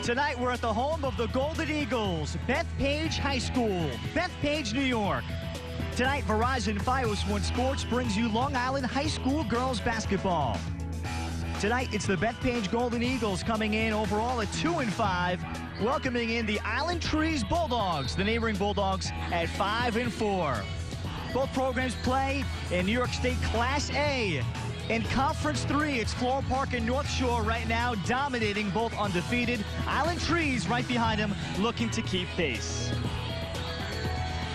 Tonight, we're at the home of the Golden Eagles, Bethpage High School, Bethpage, New York. Tonight, Verizon Fios One Sports brings you Long Island High School girls basketball. Tonight, it's the Bethpage Golden Eagles coming in overall at 2-5, welcoming in the Island Trees Bulldogs, the neighboring Bulldogs, at 5-4. Both programs play in New York State Class A. In Conference 3, it's Floral Park and North Shore right now, dominating, both undefeated. Island Trees right behind them, looking to keep pace.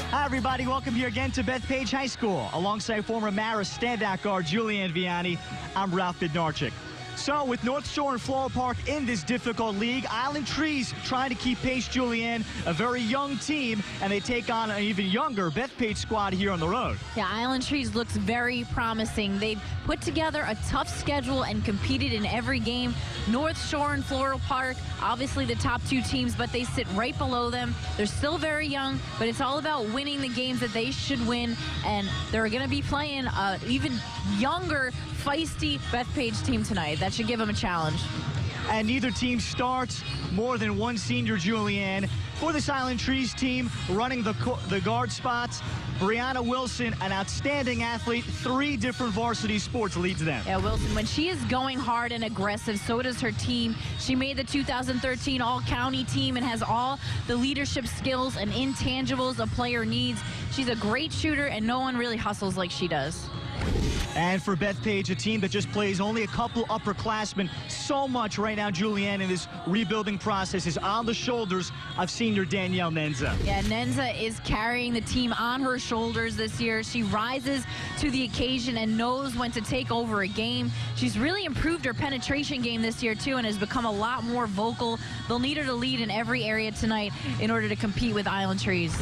Hi, everybody. Welcome here again to Bethpage High School. Alongside former Marist standout guard Julianne Vianney, I'm Ralph Bednarczyk. So, with North Shore and Floral Park in this difficult league, Island Trees trying to keep pace, Julianne, a very young team, and they take on an even younger Bethpage squad here on the road. Yeah, Island Trees looks very promising. They've put together a tough schedule and competed in every game. North Shore and Floral Park, obviously the top two teams, but they sit right below them. They're still very young, but it's all about winning the games that they should win, and they're going to be playing an even younger, feisty Bethpage team tonight. That should give them a challenge. And neither team starts more than one senior, Julianne. For this Island Trees team, running the guard spots, Brianna Wilson, an outstanding athlete, 3 different varsity sports leads them. Yeah, Wilson, when she is going hard and aggressive, so does her team. She made the 2013 All-County team and has all the leadership skills and intangibles a player needs. She's a great shooter, and no one really hustles like she does. And for Bethpage, a team that just plays only a couple upperclassmen, so much right now, Julianne, in this rebuilding process is on the shoulders of senior Danielle Nendza. Yeah, Nendza is carrying the team on her shoulders this year. She rises to the occasion and knows when to take over a game. She's really improved her penetration game this year, too, and has become a lot more vocal. They'll need her to lead in every area tonight in order to compete with Island Trees.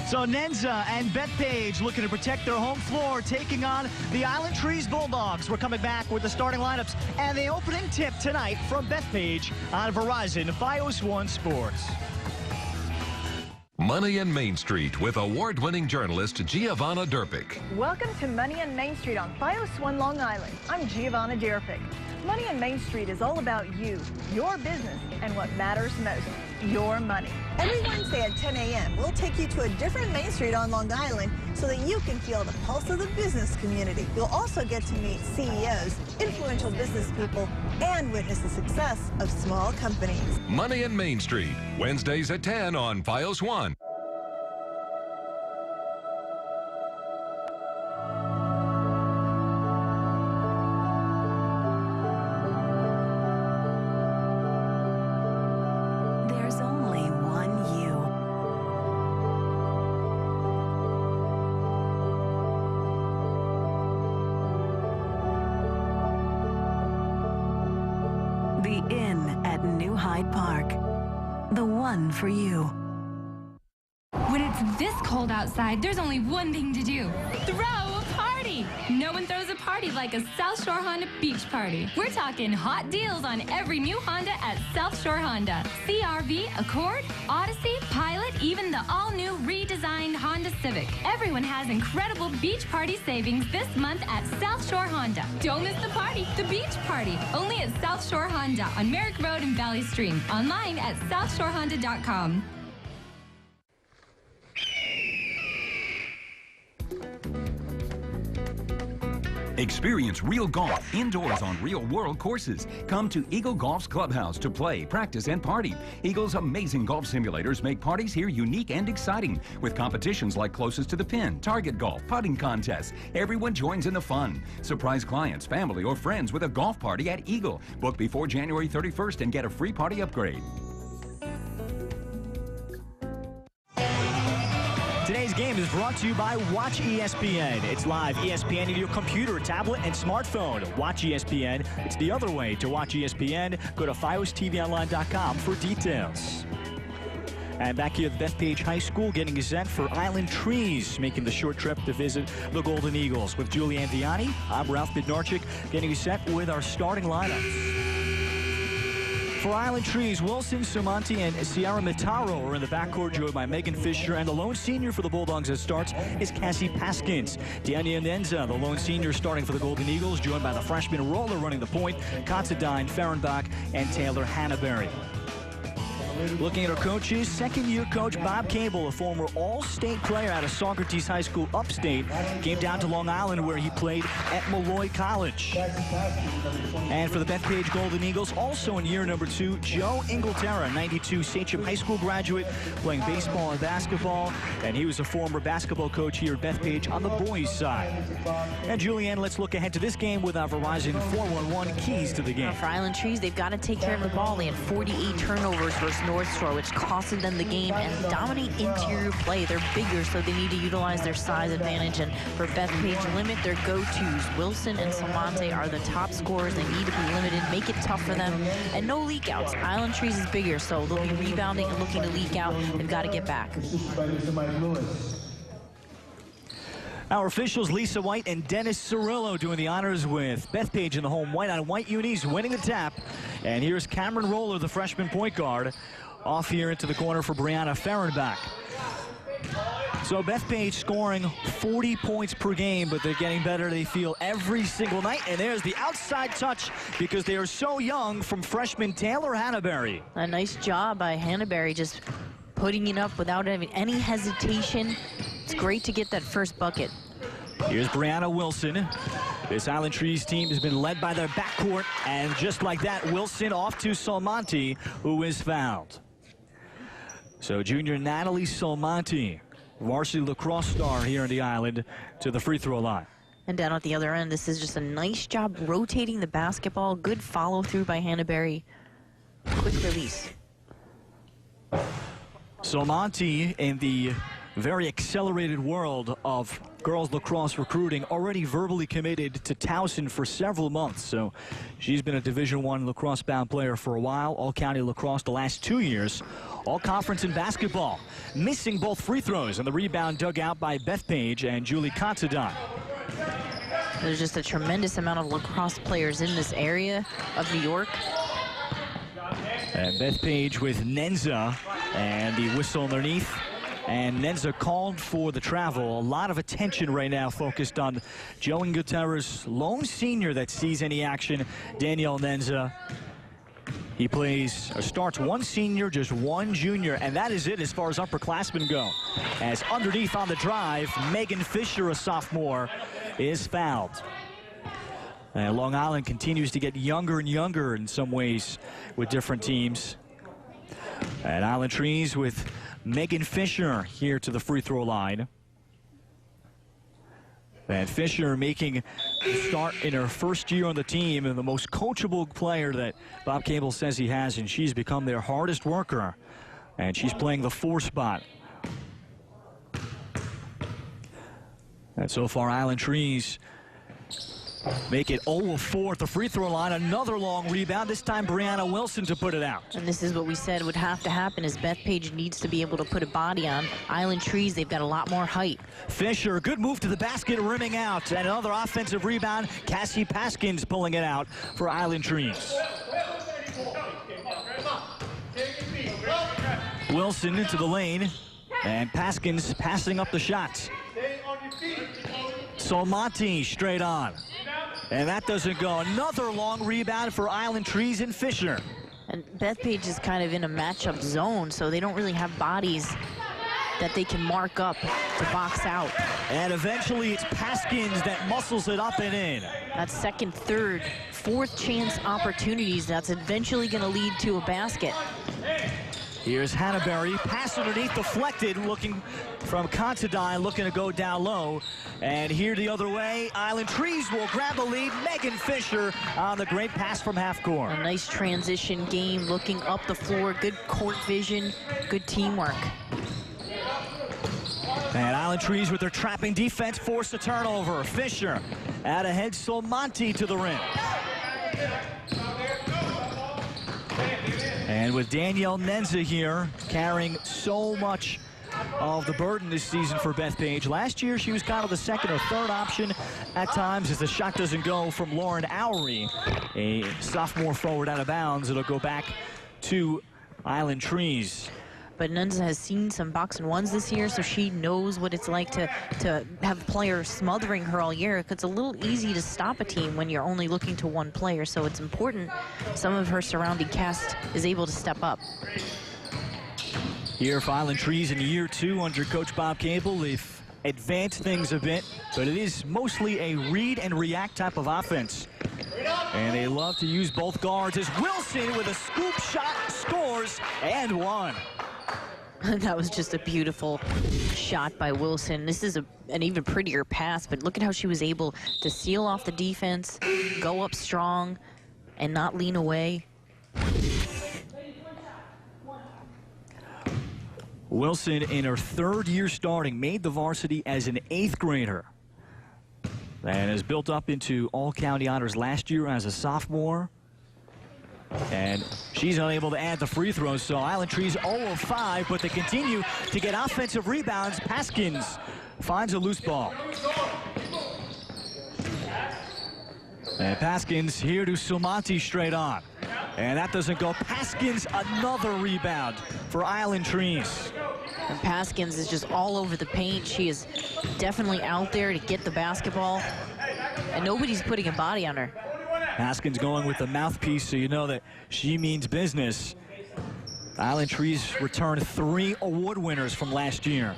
So Nendza and Bethpage looking to protect their home floor, taking on the Island Trees Bulldogs. We're coming back with the starting lineups and the opening tip tonight from Bethpage on Verizon Fios One Sports. Money and Main Street with award-winning journalist Giovanna Derpick. Welcome to Money and Main Street on Fios One Long Island. I'm Giovanna Derpick. Money and Main Street is all about you, your business, and what matters most, your money. Every Wednesday at 10 a.m., we'll take you to a different Main Street on Long Island so that you can feel the pulse of the business community. You'll also get to meet CEOs, influential business people, and witness the success of small companies. Money and Main Street, Wednesdays at 10 on Fios One. The Inn at New Hyde Park. The one for you. When it's this cold outside, there's only one thing to do. Throw a party! No one throws a party like a South Shore Honda beach party. We're talking hot deals on every new Honda at South Shore Honda. CR-V, Accord, Odyssey, Pilot, even the all-new redesigned Honda Civic. Everyone has incredible beach party savings this month at South Shore Honda. Don't miss the party, the beach party. Only at South Shore Honda on Merrick Road and Valley Stream. Online at southshorehonda.com. Experience real golf indoors on real-world courses. Come to Eagle Golf's clubhouse to play, practice, and party. Eagle's amazing golf simulators make parties here unique and exciting, with competitions like closest to the pin, target golf, putting contests. Everyone joins in the fun. Surprise clients, family, or friends with a golf party at Eagle. Book before January 31st and get a free party upgrade. Today's game is brought to you by Watch ESPN. It's live ESPN in your computer, tablet, and smartphone. Watch ESPN. It's the other way to watch ESPN. Go to FiosTVOnline.com for details. And back here at Bethpage High School, getting set for Island Trees, making the short trip to visit the Golden Eagles. With Julianne Vianney, I'm Ralph Bednarczyk, getting set with our starting lineups. For Island Trees, Wilson, Sumanti, and Sierra Mitaro are in the backcourt, joined by Megan Fisher, and the lone senior for the Bulldogs that starts is Cassie Paskins. Deania Nendza, the lone senior starting for the Golden Eagles, joined by the freshman roller running the point, Considine, Fehrenbach, and Taylor Hannaberry. Looking at our coaches, second-year coach Bob Cable, a former all-state player out of Socrates High School upstate, came down to Long Island where he played at Malloy College. And for the Bethpage Golden Eagles, also in year number 2, Joe Inglaterra, 92 Sachem High School graduate, playing baseball and basketball, and he was a former basketball coach here at Bethpage on the boys' side. And Julianne, let's look ahead to this game with our Verizon 411 keys to the game. For Island Trees, they've got to take care of the ball. They had 48 turnovers versus North Shore, which costed them the game, and dominate interior play. They're bigger, so they need to utilize their size advantage. And for Bethpage, limit their go-tos. Wilson and Salmonte are the top scorers. They need to be limited, make it tough for them, and no leak outs. Island Trees is bigger, so they'll be rebounding and looking to leak out. They've got to get back. Our officials, Lisa White and Dennis Cirillo, doing the honors with Bethpage in the home white-on-white unis, winning the tap. And here's Cameron Roller, the freshman point guard, off here into the corner for Brianna Fehrenbach. So Bethpage scoring 40 points per game, but they're getting better, they feel, every single night. And there's the outside touch because they are so young from freshman Taylor Hannaberry. A nice job by Hannaberry, just putting it up without having any hesitation. It's great to get that first bucket. Here's Brianna Wilson. This Island Trees team has been led by their backcourt, and just like that, Wilson off to Salmonte, who is fouled. So junior Natalie Salmonte, varsity lacrosse star here in the Island, to the free throw line. And down at the other end, this is just a nice job rotating the basketball. Good follow through by Hannaberry. Quick release. Salmonte, in the very accelerated world of girls lacrosse recruiting, already verbally committed to Towson for several months. So she's been a Division I lacrosse-bound player for a while. All-county lacrosse the last 2 years. All-conference in basketball. Missing both free throws, and the rebound dug out by Bethpage and Julie Considine. There's just a tremendous amount of lacrosse players in this area of New York. And Bethpage with Nendza, and the whistle underneath. And Nendza called for the travel. A lot of attention right now focused on Joe Inglaterra's lone senior that sees any action, Danielle Nendza. He plays or starts one senior, just one junior, and that is it as far as upperclassmen go. As underneath on the drive, Megan Fisher, a sophomore, is fouled. And Long Island continues to get younger and younger in some ways with different teams. And Island Trees with Megan Fisher here to the free throw line. And Fisher making the start in her first year on the team, and the most coachable player that Bob Cable says he has, and she's become their hardest worker. And she's playing the 4 spot. And so far, Island Trees make it 0-4 at the free throw line. Another long rebound, this time Brianna Wilson to put it out. And this is what we said would have to happen, is Bethpage needs to be able to put a body on. Island Trees, they've got a lot more height. Fisher, good move to the basket, rimming out. And another offensive rebound, Cassie Paskins pulling it out for Island Trees. Wilson into the lane, and Paskins passing up the shots. Salmonte straight on. And that doesn't go. Another long rebound for Island Trees and Fisher. And Bethpage is kind of in a matchup zone, so they don't really have bodies that they can mark up to box out. And eventually it's Paskins that muscles it up and in. That's second, third, fourth chance opportunities. That's eventually going to lead to a basket. Here's Hannaberry, pass underneath, deflected, looking from Considine, looking to go down low. And here the other way, Island Trees will grab the lead. Megan Fisher on the great pass from half court. A nice transition game, looking up the floor, good court vision, good teamwork. And Island Trees with their trapping defense force a turnover. Fisher out ahead, Salmonte to the rim. And with Danielle Nendza here carrying so much of the burden this season for Bethpage. Last year she was kind of the second or third option at times as the shot doesn't go from Lauren Owery, a sophomore forward out of bounds. It'll go back to Island Trees. But Nendza has seen some box and ones this year, so she knows what it's like to have players smothering her all year. It's a little easy to stop a team when you're only looking to one player, so it's important some of her surrounding cast is able to step up. Here for Island Trees in year 2 under Coach Bob Cable. They've advanced things a bit, but it is mostly a read and react type of offense. And they love to use both guards as Wilson with a scoop shot scores and one. That was just a beautiful shot by Wilson. This is an even prettier pass, but look at how she was able to seal off the defense, go up strong, and not lean away. Wilson, in her 3rd year starting, made the varsity as an 8th grader. And has built up into all-county honors last year as a sophomore. And she's unable to add the free throws, so Island Trees 0 of 5, but they continue to get offensive rebounds. Paskins finds a loose ball. And Paskins here to Sumanti straight on. And that doesn't go. Paskins, another rebound for Island Trees. And Paskins is just all over the paint. She is definitely out there to get the basketball, and nobody's putting a body on her. Paskins going with the mouthpiece, so you know that she means business. Island Trees returned 3 award winners from last year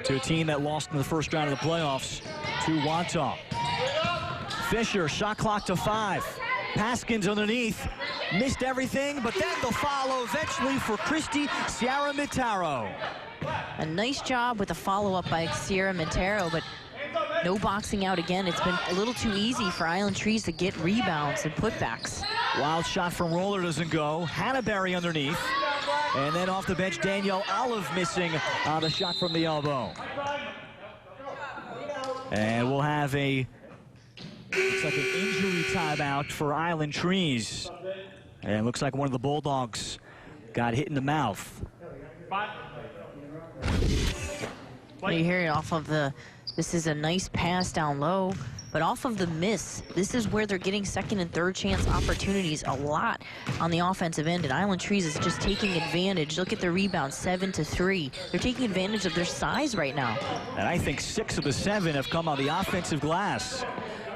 to a team that lost in the first round of the playoffs to Wantagh. Fisher, shot clock to 5. Paskins underneath, missed everything, but then the follow eventually for Christy Sierra Mitaro. A nice job with the follow-up by Sierra Montero, but no boxing out again. It's been a little too easy for Island Trees to get rebounds and putbacks. Wild shot from Roller doesn't go. Hannaberry underneath. And then off the bench, Danielle Olive missing on the shot from the elbow. And we'll have looks like an injury timeout for Island Trees. And it looks like one of the Bulldogs got hit in the mouth. You hear it off of this is a nice pass down low, but off of the miss, this is where they're getting 2nd and 3rd chance opportunities a lot on the offensive end, and Island Trees is just taking advantage. Look at the rebound, 7 to 3. They're taking advantage of their size right now. And I think 6 of the 7 have come on the offensive glass.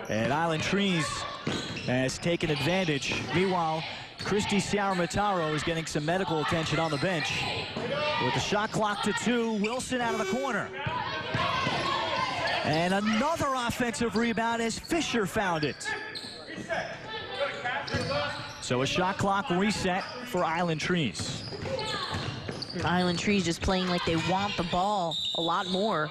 And Island Trees has taken advantage. Meanwhile, Christy Sierra Mitaro is getting some medical attention on the bench. With the shot clock to 2, Wilson out of the corner. And another offensive rebound as Fisher found it. So a shot clock reset for Island Trees. Island Trees just playing like they want the ball a lot more.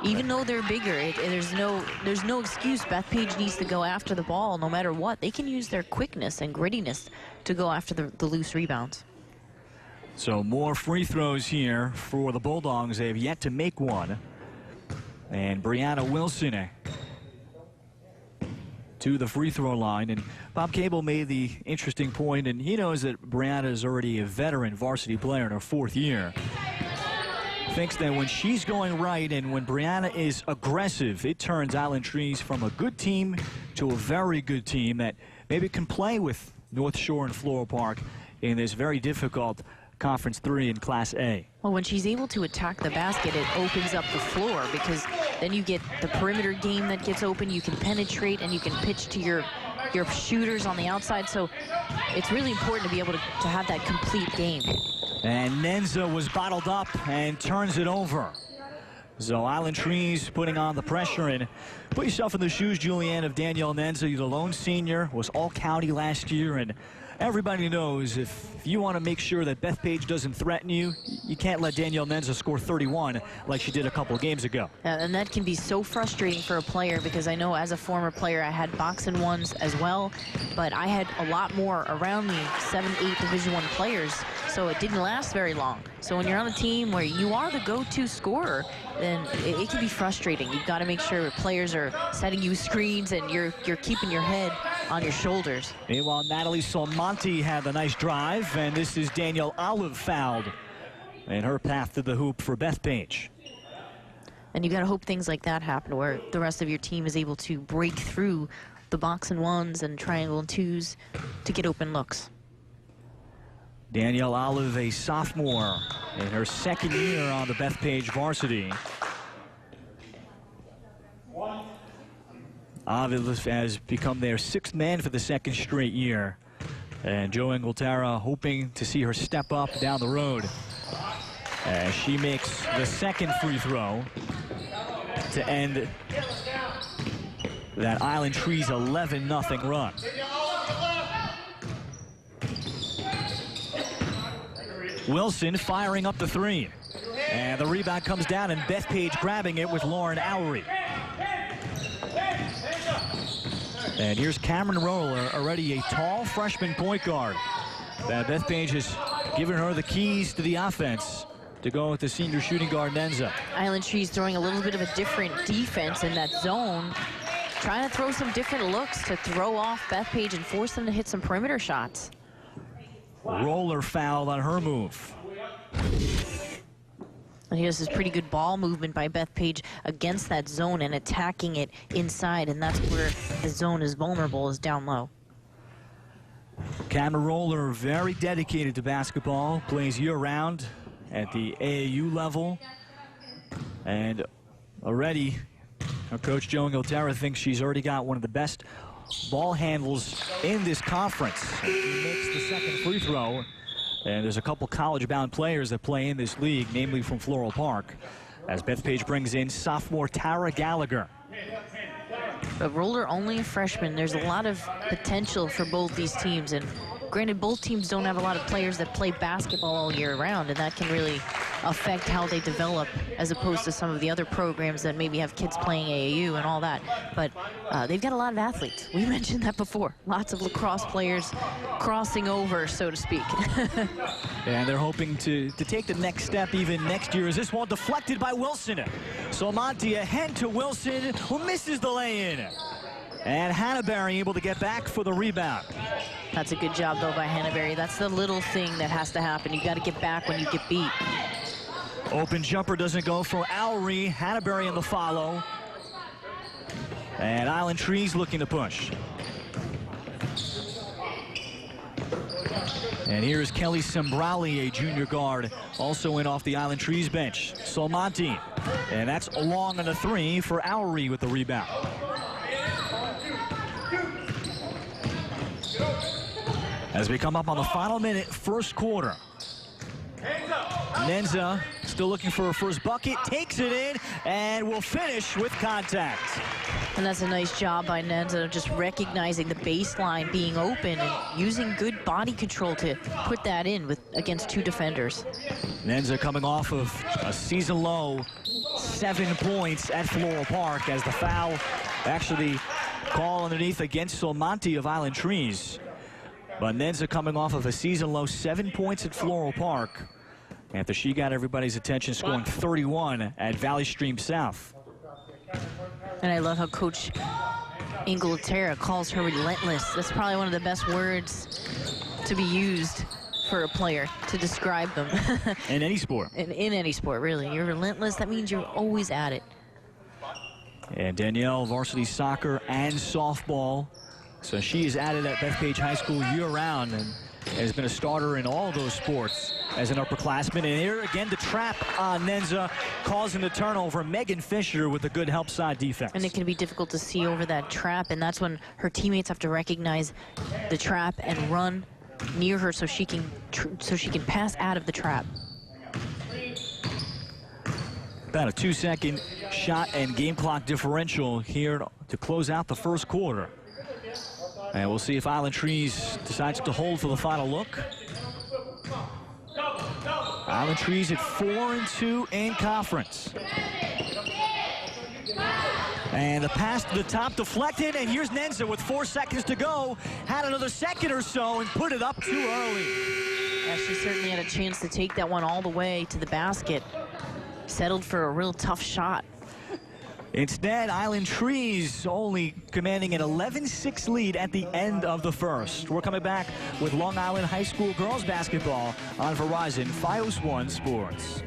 Even though they're bigger, there's no excuse. Bethpage needs to go after the ball no matter what. They can use their quickness and grittiness to go after the loose rebounds. So more free throws here for the Bulldogs. They have yet to make one. And Brianna Wilson to the free throw line. And Bob Cable made the interesting point, and he knows that Brianna is already a veteran varsity player in her 4th year. Thinks that when she's going right and when Brianna is aggressive, it turns Island Trees from a good team to a very good team that maybe can play with North Shore and Floral Park in this very difficult Conference 3 in Class A. Well, when she's able to attack the basket, it opens up the floor, because then you get the perimeter game that gets open. You can penetrate and you can pitch to your shooters on the outside. So it's really important to be able to have that complete game. And Nendza was bottled up and turns it over. So Island Trees putting on the pressure. And put yourself in the shoes, Julianne, of Danielle Nendza. The lone senior, was all-county last year, and everybody knows if you want to make sure that Bethpage doesn't threaten you, you can't let Danielle Nendza score 31 like she did a couple of games ago. And that can be so frustrating for a player, because I know as a former player I had boxing ones as well, but I had a lot more around me, 7, 8 Division I players, so it didn't last very long. So when you're on a team where you are the go-to scorer, then it can be frustrating. You've got to make sure players are setting you screens and you're keeping your head on your shoulders. Meanwhile, Natalie Solmonti had a nice drive, and this is Danielle Olive fouled in her path to the hoop for Bethpage. And you got to hope things like that happen, where the rest of your team is able to break through the box and ones and triangle and twos to get open looks. Danielle Olive, a sophomore in her 2nd year on the Bethpage varsity. Olive has become their 6th man for the 2nd straight year. And Joe Inglaterra hoping to see her step up down the road. As she makes the second free throw to end that Island Trees 11-0 run. Wilson firing up the three. And the rebound comes down, and Bethpage grabbing it with Lauren Owery. And here's Cameron Roller, already a tall freshman point guard. Bethpage has given her the keys to the offense to go with the senior shooting guard, Nendza. Island Trees throwing a little bit of a different defense in that zone, trying to throw some different looks to throw off Bethpage and force them to hit some perimeter shots. Roller fouled on her move. And here's this pretty good ball movement by Bethpage against that zone and attacking it inside, and that's where the zone is vulnerable, is down low. Cameron Roller, very dedicated to basketball, plays year-round at the AAU level. And already, our coach Joe Inglaterra thinks she's already got one of the best ball handles in this conference. She makes the second free throw. And there's a couple college-bound players that play in this league, namely from Floral Park, as Bethpage brings in sophomore Tara Gallagher. But Roller only a freshman. There's a lot of potential for both these teams. And granted, both teams don't have a lot of players that play basketball all year round, and that can really affect how they develop as opposed to some of the other programs that maybe have kids playing AAU and all that. But they've got a lot of athletes. We mentioned that before. Lots of lacrosse players crossing over, so to speak. And they're hoping to take the next step even next year. As this one deflected by Wilson. So Monty ahead to Wilson, who misses the lay-in. And Hannaberry able to get back for the rebound. That's a good job, though, by Hannaberry. That's the little thing that has to happen. You got to get back when you get beat. Open jumper doesn't go for Owery. Hannaberry in the follow. And Island Trees looking to push. And here's Kelly Sembrali, a junior guard, also in off the Island Trees bench. Solmonti. And that's long on the three for Owery with the rebound. As we come up on the final minute, first quarter. Nendza still looking for her first bucket, takes it in, and will finish with contact. And that's a nice job by Nendza, just recognizing the baseline being open and using good body control to put that in against two defenders. Nendza coming off of a season low 7 points at Floral Park as the foul actually call underneath against Solmonti of Island Trees. But Nendza coming off of a season low 7 points at Floral Park after she got everybody's attention, scoring 31 at Valley Stream South. And I love how Coach Inglaterra calls her relentless. That's probably one of the best words to be used for a player to describe them. In any sport. In any sport, really. You're relentless. That means you're always at it. And Danielle, varsity soccer and softball. So she is added at Bethpage High School year-round and has been a starter in all those sports as an upperclassman. And here again, the trap on Nendza, causing the turnover. Megan Fisher with a good help side defense. And it can be difficult to see over that trap, and that's when her teammates have to recognize the trap and run near her so she can pass out of the trap. About a 2-second shot and game clock differential here to close out the first quarter. And we'll see if Island Trees decides to hold for the final look. Island Trees at 4-2 in conference. And the pass to the top deflected, and here's Nendza with 4 seconds to go. Had another second or so and put it up too early. Yeah, she certainly had a chance to take that one all the way to the basket. Settled for a real tough shot. Instead, Island Trees only commanding an 11-6 lead at the end of the first. We're coming back with Long Island High School girls basketball on Verizon Fios 1 Sports.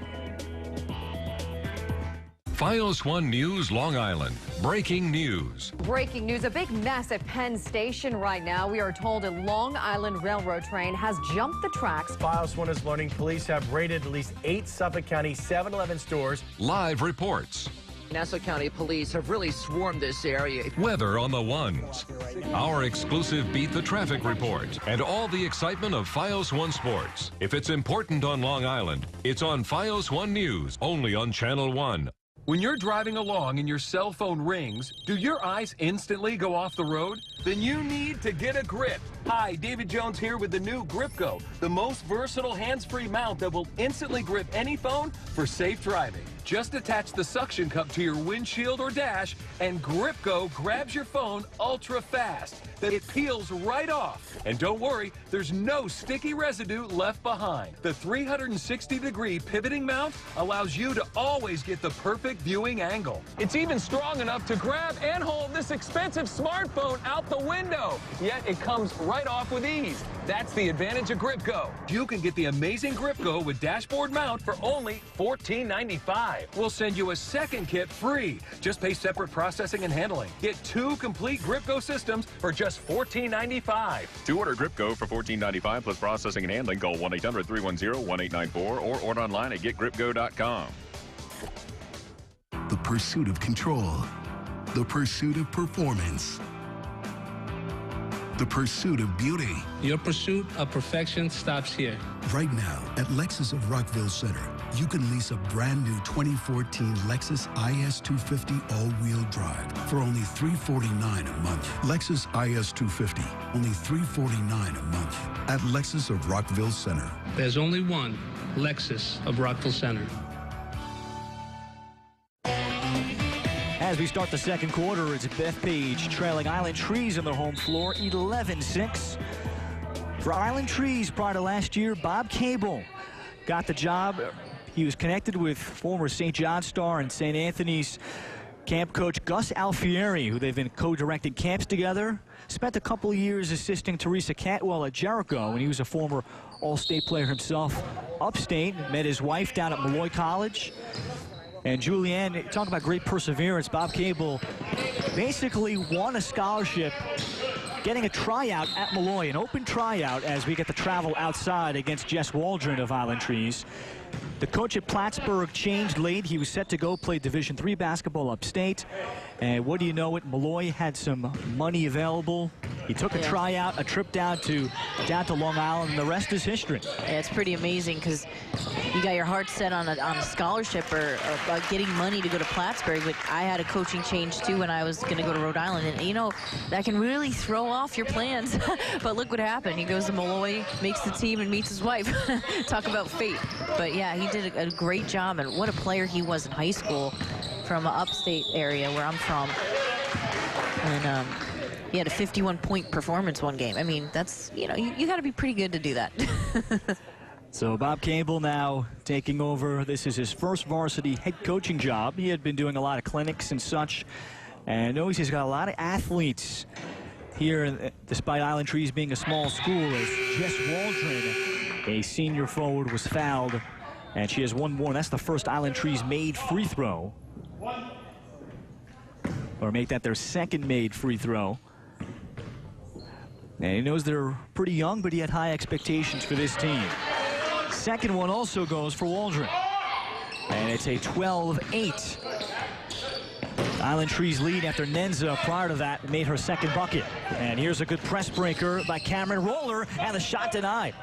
Fios 1 News, Long Island. Breaking news. Breaking news, a big mess at Penn Station right now. We are told a Long Island Railroad train has jumped the tracks. Fios 1 is learning police have raided at least 8 Suffolk County 7-Eleven stores. Live reports. Nassau County Police have really swarmed this area. Weather on the ones. Our exclusive Beat the Traffic report. And all the excitement of Fios 1 Sports. If it's important on Long Island, it's on Fios 1 News, only on Channel 1. When you're driving along and your cell phone rings, do your eyes instantly go off the road? Then you need to get a grip. Hi, David Jones here with the new Grip Go, the most versatile hands-free mount that will instantly grip any phone for safe driving. Just attach the suction cup to your windshield or dash, and Grip Go grabs your phone ultra fast. Then it peels right off. And don't worry, there's no sticky residue left behind. The 360-degree pivoting mount allows you to always get the perfect viewing angle. It's even strong enough to grab and hold this expensive smartphone out the window. Yet it comes right off with ease. That's the advantage of Grip Go. You can get the amazing Grip Go with dashboard mount for only $14.95. We'll send you a second kit free. Just pay separate processing and handling. Get 2 complete Grip Go systems for just $14.95. To order Grip Go for $14.95 plus processing and handling, call 1-800-310-1894 or order online at getgripgo.com. The pursuit of control. The pursuit of performance. The pursuit of beauty. Your pursuit of perfection stops here. Right now, at Lexus of Rockville Center, you can lease a brand new 2014 Lexus IS250 all-wheel drive for only $349 a month. Lexus IS250, only $349 a month at Lexus of Rockville Center. There's only one Lexus of Rockville Center. As we start the second quarter, it's Bethpage trailing Island Trees on their home floor, 11-6. For Island Trees, prior to last year, Bob Cable got the job. He was connected with former St. John star and St. Anthony's camp coach Gus Alfieri, who they've been co-directing camps together. Spent a couple of years assisting Teresa Cantwell at Jericho, and he was a former All-State player himself upstate. Met his wife down at Malloy College. And Julianne, talk about great perseverance. Bob Cable basically won a scholarship getting a tryout at Malloy, an open tryout as we get to travel outside against Jess Waldron of Island Trees. The coach at Plattsburgh changed late. He was set to go play Division III basketball upstate. And what do you know it? Malloy had some money available. He took a tryout, a trip down to Long Island, and the rest is history. Yeah, it's pretty amazing because you got your heart set on a scholarship or getting money to go to Plattsburgh. But I had a coaching change too when I was going to go to Rhode Island, and you know that can really throw off your plans. But look what happened. He goes to Malloy, makes the team, and meets his wife. Talk about fate. But yeah, he did a great job, and what a player he was in high school from an upstate area where I'm from. And he had a 51-point performance one game. I mean, that's, you know, you got to be pretty good to do that. So Bob Cable now taking over. This is his first varsity head coaching job. He had been doing a lot of clinics and such, and knows he's got a lot of athletes here, despite Island Trees being a small school, as Jess Waldron, a senior forward, was fouled, and she has one more. That's the first Island Trees made free throw, or make that their second made free throw. And he knows they're pretty young, but he had high expectations for this team. Second one also goes for Waldron. And it's a 12-8. Island Trees lead after Nendza, prior to that, made her second bucket. And here's a good press breaker by Cameron Roller, and the shot denied.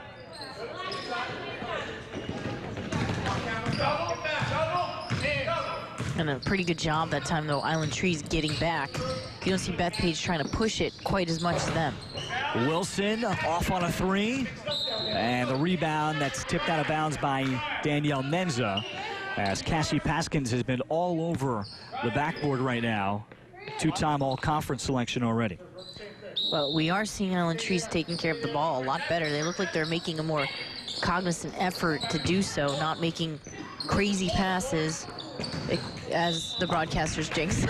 And a pretty good job that time, though, Island Trees getting back. You don't see Bethpage trying to push it quite as much as them. Wilson off on a three. And the rebound that's tipped out of bounds by Danielle Nendza, as Cassie Paskins has been all over the backboard right now. Two-time all-conference selection already. Well, we are seeing Island Trees taking care of the ball a lot better. They look like they're making a more cognizant effort to do so, not making crazy passes, as the broadcasters jinx.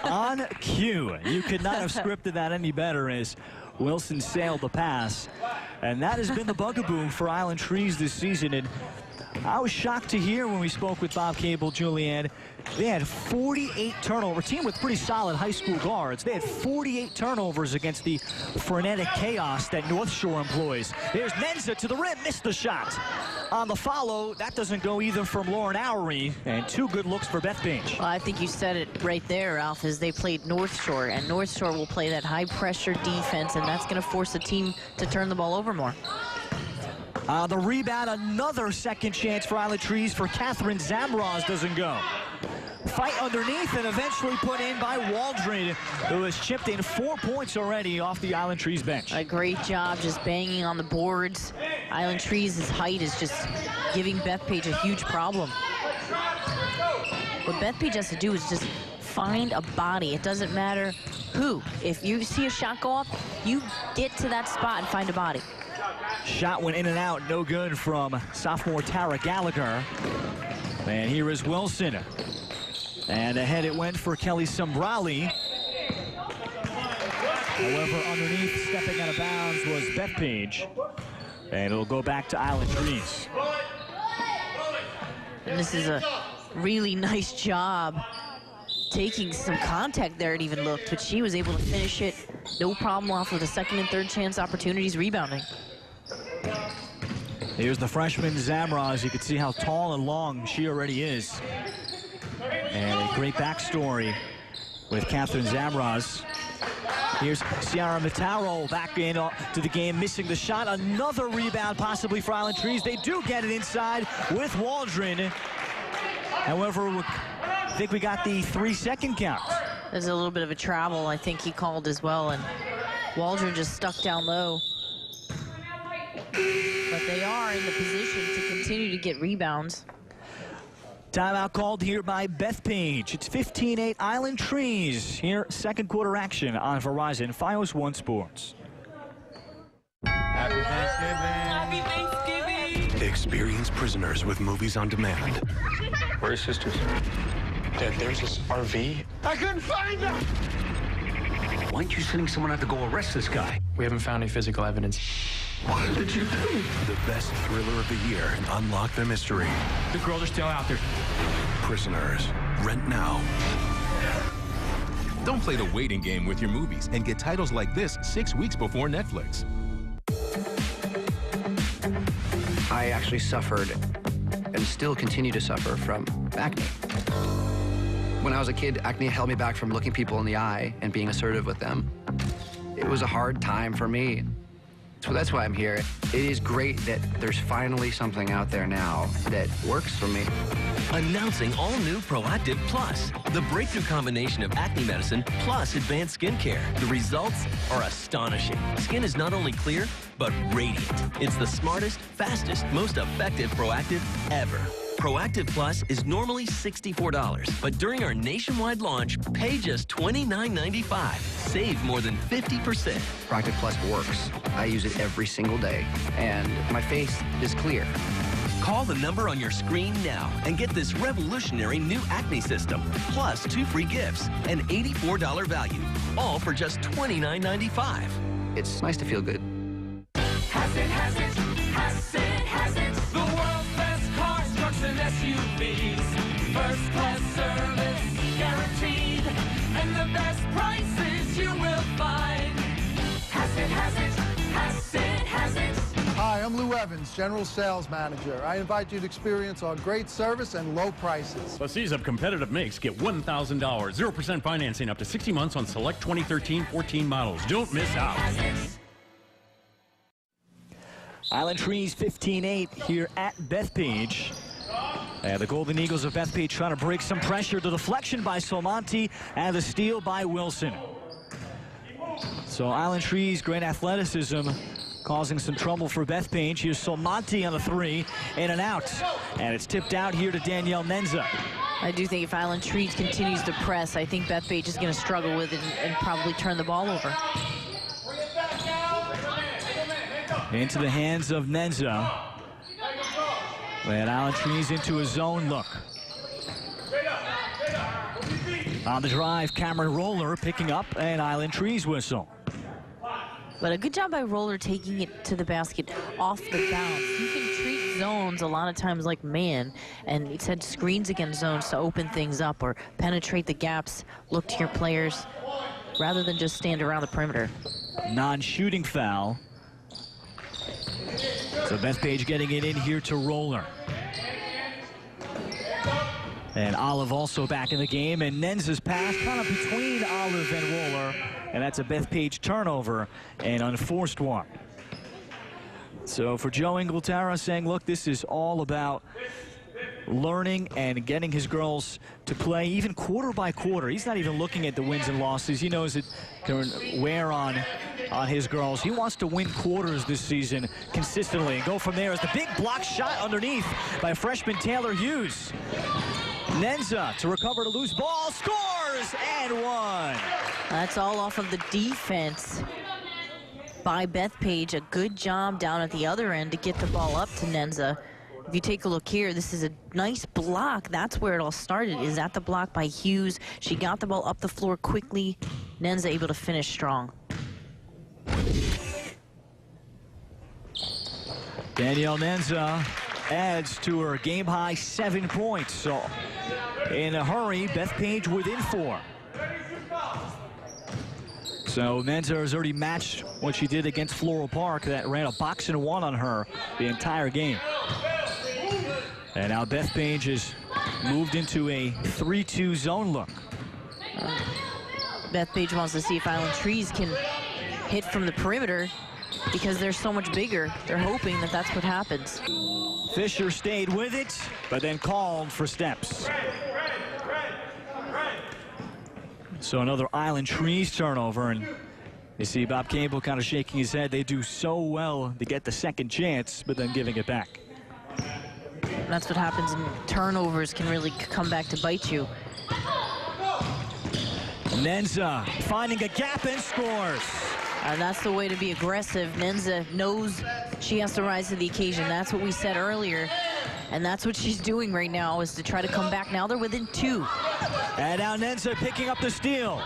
On cue. You could not have scripted that any better as Wilson sailed the pass. And that has been the bugaboo for Island Trees this season. And I was shocked to hear when we spoke with Bob Cable, Julianne, they had 48 turnovers. A team with pretty solid high school guards. They had 48 turnovers against the frenetic chaos that North Shore employs. There's Nendza to the rim, missed the shot. On the follow, that doesn't go either from Lauren Owery, and 2 good looks for Bethpage. Well, I think you said it right there, Ralph, as they played North Shore, and North Shore will play that high-pressure defense, and that's going to force the team to turn the ball over more. The rebound, another second chance for Island Trees for Catherine Zamroz, doesn't go. Fight underneath and eventually put in by Waldron, who has chipped in 4 points already off the Island Trees bench. A great job just banging on the boards. Island Trees' height is just giving Bethpage a huge problem. What Bethpage has to do is just find a body. It doesn't matter who. If you see a shot go up, you get to that spot and find a body. Shot went in and out, no good from sophomore Tara Gallagher. And here is Wilson. And ahead it went for Kelly Sombrali. However, underneath, stepping out of bounds was Bethpage. And it'll go back to Island Trees. And this is a really nice job taking some contact there, it even looked, but she was able to finish it. No problem off of the second and third chance opportunities rebounding. Here's the freshman Zamroz. You can see how tall and long she already is. And a great backstory with Catherine Zamroz. Here's Ciara Mataro back in to the game, missing the shot. Another rebound possibly for Island Trees. They do get it inside with Waldron. However, I think we got the 3-second count. There's a little bit of a travel, I think he called as well, and Waldron just stuck down low. But they are in the position to continue to get rebounds. Timeout called here by Bethpage. It's 15-8 Island Trees. Here, second quarter action on Verizon Fios One Sports. Happy Thanksgiving. Happy Thanksgiving. Experience Prisoners with movies on demand. Where are his sisters? Dad, there's this RV. I couldn't find them. Why aren't you sending someone out to go arrest this guy? We haven't found any physical evidence. What did you do? The best thriller of the year and unlock the mystery. The girls are still out there. Prisoners. Rent now. Don't play the waiting game with your movies and get titles like this 6 weeks before Netflix. I actually suffered and still continue to suffer from acne. When I was a kid, acne held me back from looking people in the eye and being assertive with them. It was a hard time for me. So that's why I'm here. It is great that there's finally something out there now that works for me. Announcing all new Proactive Plus, the breakthrough combination of acne medicine plus advanced skincare. The results are astonishing. Skin is not only clear, but radiant. It's the smartest, fastest, most effective Proactive ever. Proactive Plus is normally $64, but during our nationwide launch, pay just $29.95. Save more than 50%. Proactive Plus works. I use it every single day, and my face is clear. Call the number on your screen now and get this revolutionary new acne system, plus 2 free gifts and $84 value, all for just $29.95. It's nice to feel good. Has it, has it, has it, has it. The world's best cars, trucks, and SUVs. First class service guaranteed. And the best prices you will find. Has it, has it, has it, has it. Hi, I'm Lou Evans, General Sales Manager. I invite you to experience our great service and low prices. Lessees of competitive makes get $1,000, 0% financing up to 60 months on select 2013-14 models. Don't miss out. Island Trees 15-8 here at Bethpage. And the Golden Eagles of Bethpage trying to break some pressure. The deflection by Solmonti and the steal by Wilson. So Island Trees, great athleticism, causing some trouble for Bethpage. Here's Solmonti on the 3, in and out. And it's tipped out here to Danielle Nendza. I do think if Island Trees continues to press, I think Bethpage is going to struggle with it and probably turn the ball over. Into the hands of Nendza. And Island Trees into a zone look. On the drive, Cameron Roller picking up an Island Trees whistle. But a good job by Roller taking it to the basket off the bounce. You can treat zones a lot of times like man, and it's had screens against zones to open things up or penetrate the gaps, look to your players, rather than just stand around the perimeter. Non-shooting foul. So Bethpage getting it in here to Roller. And Olive also back in the game, and Nendza's pass kind of between Olive and Roller, and that's a Bethpage turnover, an unforced one. So for Joe Inglaterra saying, look, this is all about learning and getting his girls to play even quarter by quarter. He's not even looking at the wins and losses. He knows it can wear on his girls. He wants to win quarters this season consistently and go from there as the big block shot underneath by freshman Taylor Hughes. Nendza to recover the loose ball, scores, and one. That's all off of the defense by Bethpage. A good job down at the other end to get the ball up to Nendza. If you take a look here, this is a nice block. That's where it all started, is at the block by Hughes. She got the ball up the floor quickly. Nendza able to finish strong. Danielle Nendza adds to her game-high 7 points. So in a hurry, Bethpage within 4. So Nendza has already matched what she did against Floral Park. That ran a box and one on her the entire game. And now Bethpage has moved into a 3-2 zone look. Bethpage wants to see if Island Trees can hit from the perimeter because they're so much bigger. They're hoping that that's what happens. Fisher stayed with it, but then called for steps. So another Island Trees turnover, and you see Bob Cable kind of shaking his head. They do so well to get the second chance, but then giving it back. That's what happens, and turnovers can really come back to bite you. Nendza finding a gap and scores. And that's the way to be aggressive. Nendza knows she has to rise to the occasion. That's what we said earlier. And that's what she's doing right now, is to try to come back. Now they're within 2. And now Nendza picking up the steal.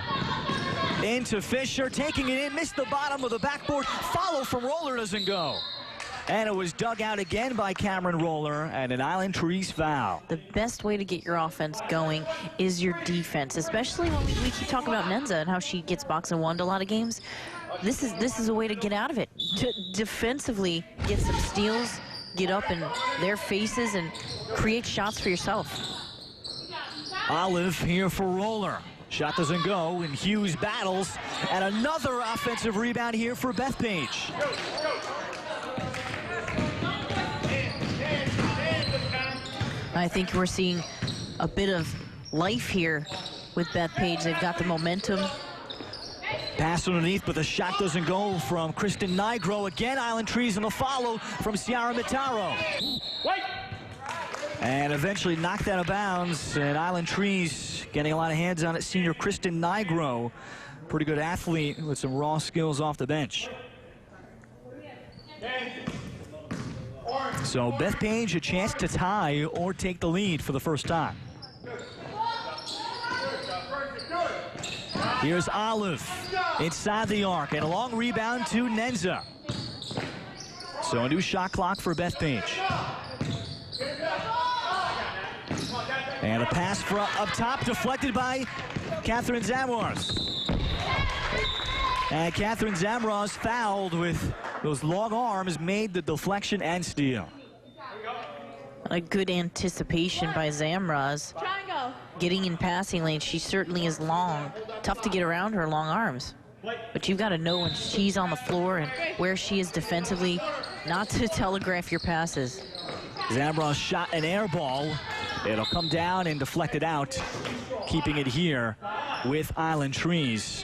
Into Fisher, taking it in, missed the bottom of the backboard. Follow from Roller doesn't go. And it was dug out again by Cameron Roller, and an Island Trees foul. The best way to get your offense going is your defense, especially when we keep talking about Nendza and how she gets box and one to a lot of games. This is a way to get out of it. To defensively get some steals, get up in their faces, and create shots for yourself. Olive here for Roller. Shot doesn't go, and Hughes battles. And another offensive rebound here for Bethpage. I think we're seeing a bit of life here with Bethpage. They've got the momentum. Pass underneath, but the shot doesn't go from Kristen Nigro. Again, Island Trees on the follow from Ciara Mitaro. And eventually knocked out of bounds, and Island Trees getting a lot of hands on it. Senior Kristen Nigro, pretty good athlete with some raw skills off the bench. So Bethpage a chance to tie or take the lead for the first time. Here's Olive inside the arc, and a long rebound to Nendza. So a new shot clock for Bethpage. And a pass for up top, deflected by Catherine Zamroz. And Catherine Zamroz fouled with those long arms, made the deflection and steal. A good anticipation by Zamroz. Getting in passing lane, she certainly is long. Tough to get around her long arms. But you've got to know when she's on the floor and where she is defensively, not to telegraph your passes. Zamroz shot an air ball. It'll come down and deflect it out, keeping it here with Island Trees.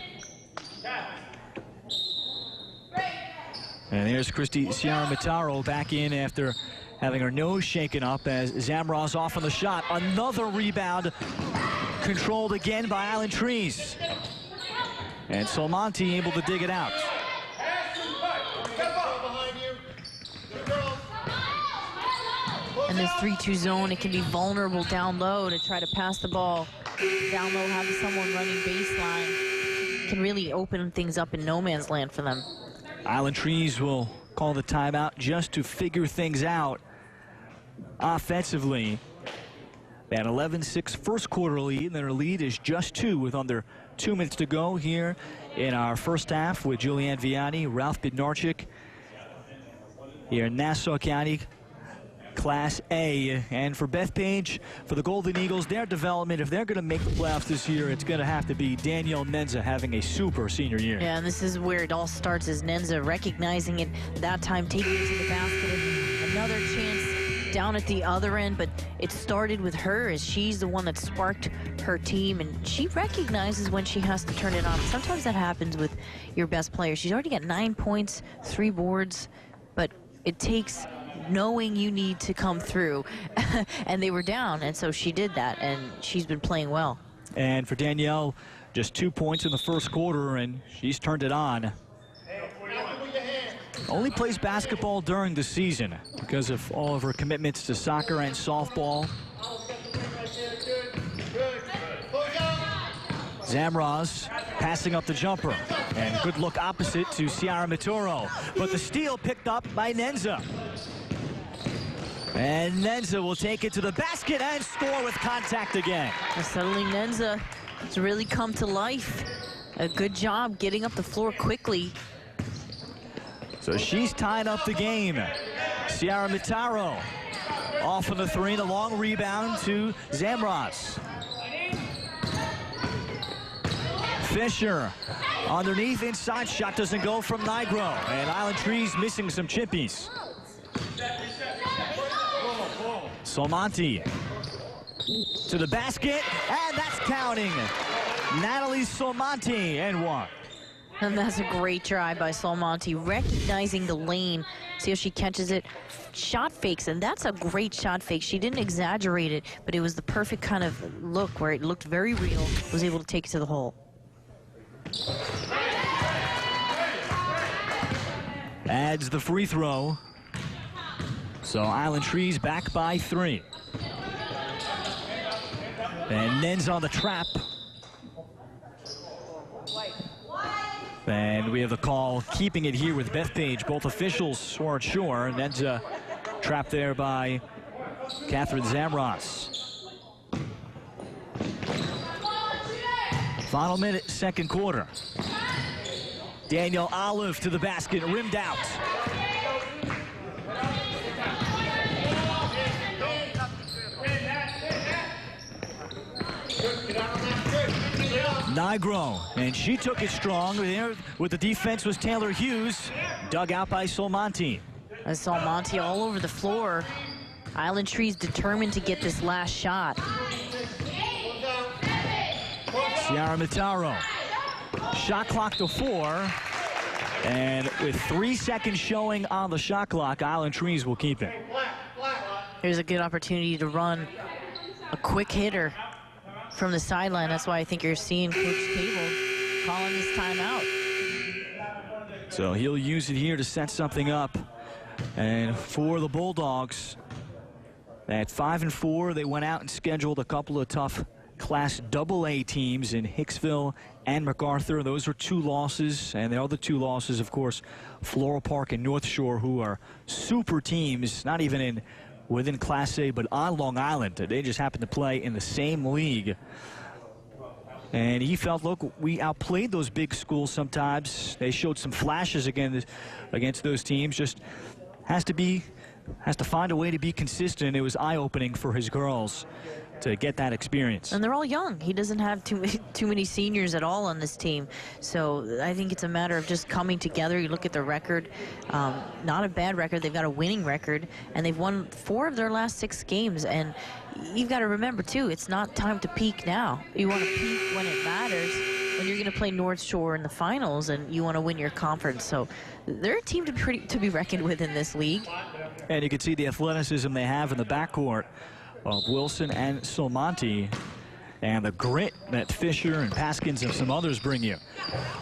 And there's Ciara Mitaro back in after having her nose shaken up as Zamroz off on the shot. Another rebound controlled again by Island Trees. And Solmonti able to dig it out. In this 3-2 zone, it can be vulnerable down low to try to pass the ball. Down low, having someone running baseline can really open things up in no man's land for them. Island Trees will call the timeout just to figure things out offensively. That 11-6 first quarter lead, and their lead is just 2 with under 2 minutes to go here in our first half with Julianne Vianney, Ralph Bednarczyk here in Nassau County Class A. And for Bethpage, for the Golden Eagles, their development, if they're going to make the playoffs this year, it's going to have to be Danielle Nendza having a super senior year. Yeah, and this is where it all starts, is Nendza recognizing it, that time taking it to the basket, and another chance down at the other end. But it started with her, as she's the one that sparked her team, and she recognizes when she has to turn it on. Sometimes that happens with your best player. She's already got 9 points, 3 boards, but it takes knowing you need to come through. And they were down, and so she did that, and she's been playing well. And for Danielle, just 2 points in the first quarter, and she's turned it on. Only plays basketball during the season because of all of her commitments to soccer and softball. Zamraz passing up the jumper, and good look opposite to Ciara Maturo, but the steal picked up by Nendza. And Nendza will take it to the basket and score with contact again. And suddenly Nendza has really come to life. A good job getting up the floor quickly. So she's tied up the game. Ciara Maturo off of the 3, and a long rebound to Zamraz. Fisher underneath, inside shot doesn't go from Nigro, and Island Trees missing some chippies. Solmonti to the basket, and that's counting. Natalie Solmonti, and 1. And that's a great try by Solmonti, recognizing the lane. See how she catches it, shot fakes, and that's a great shot fake. She didn't exaggerate it, but it was the perfect kind of look where it looked very real, was able to take it to the hole. Adds the free throw. So Island Trees back by 3. And Nendza on the trap. And we have the call keeping it here with Bethpage. Both officials weren't sure. Nendza trapped there by Catherine Zamraz. Final minute, second quarter. Danielle Olive to the basket, rimmed out. Nigro, and she took it strong. There with the defense was Taylor Hughes, dug out by Solmonti. I saw Monty all over the floor. Island Trees determined to get this last shot. Ciara Maturo. Shot clock to 4. And with 3 seconds showing on the shot clock, Island Trees will keep it. Here's a good opportunity to run a quick hitter from the sideline. That's why I think you're seeing Coach Cable calling this timeout. So he'll use it here to set something up. And for the Bulldogs, at 5-4, they went out and scheduled a couple of tough Class AA teams in Hicksville and MacArthur. Those were 2 losses, and the other 2 losses, of course, Floral Park and North Shore, who are super teams, not even within Class A, but on Long Island. They just happen to play in the same league. And he felt, look, we outplayed those big schools sometimes. They showed some flashes again against those teams. Just has to find a way to be consistent. It was eye-opening for his girls to get that experience. And they're all young. He doesn't have too many seniors at all on this team. So I think it's a matter of just coming together. You look at the record, not a bad record. They've got a winning record, and they've won 4 of their last 6 games. And you've got to remember, too, it's not time to peak now. You want to peak when it matters, when you're going to play North Shore in the finals, and you want to win your conference. So they're a team to be reckoned with in this league. And you can see the athleticism they have in the backcourt of Wilson and Solmonti, and the grit that Fisher and Paskins and some others bring you.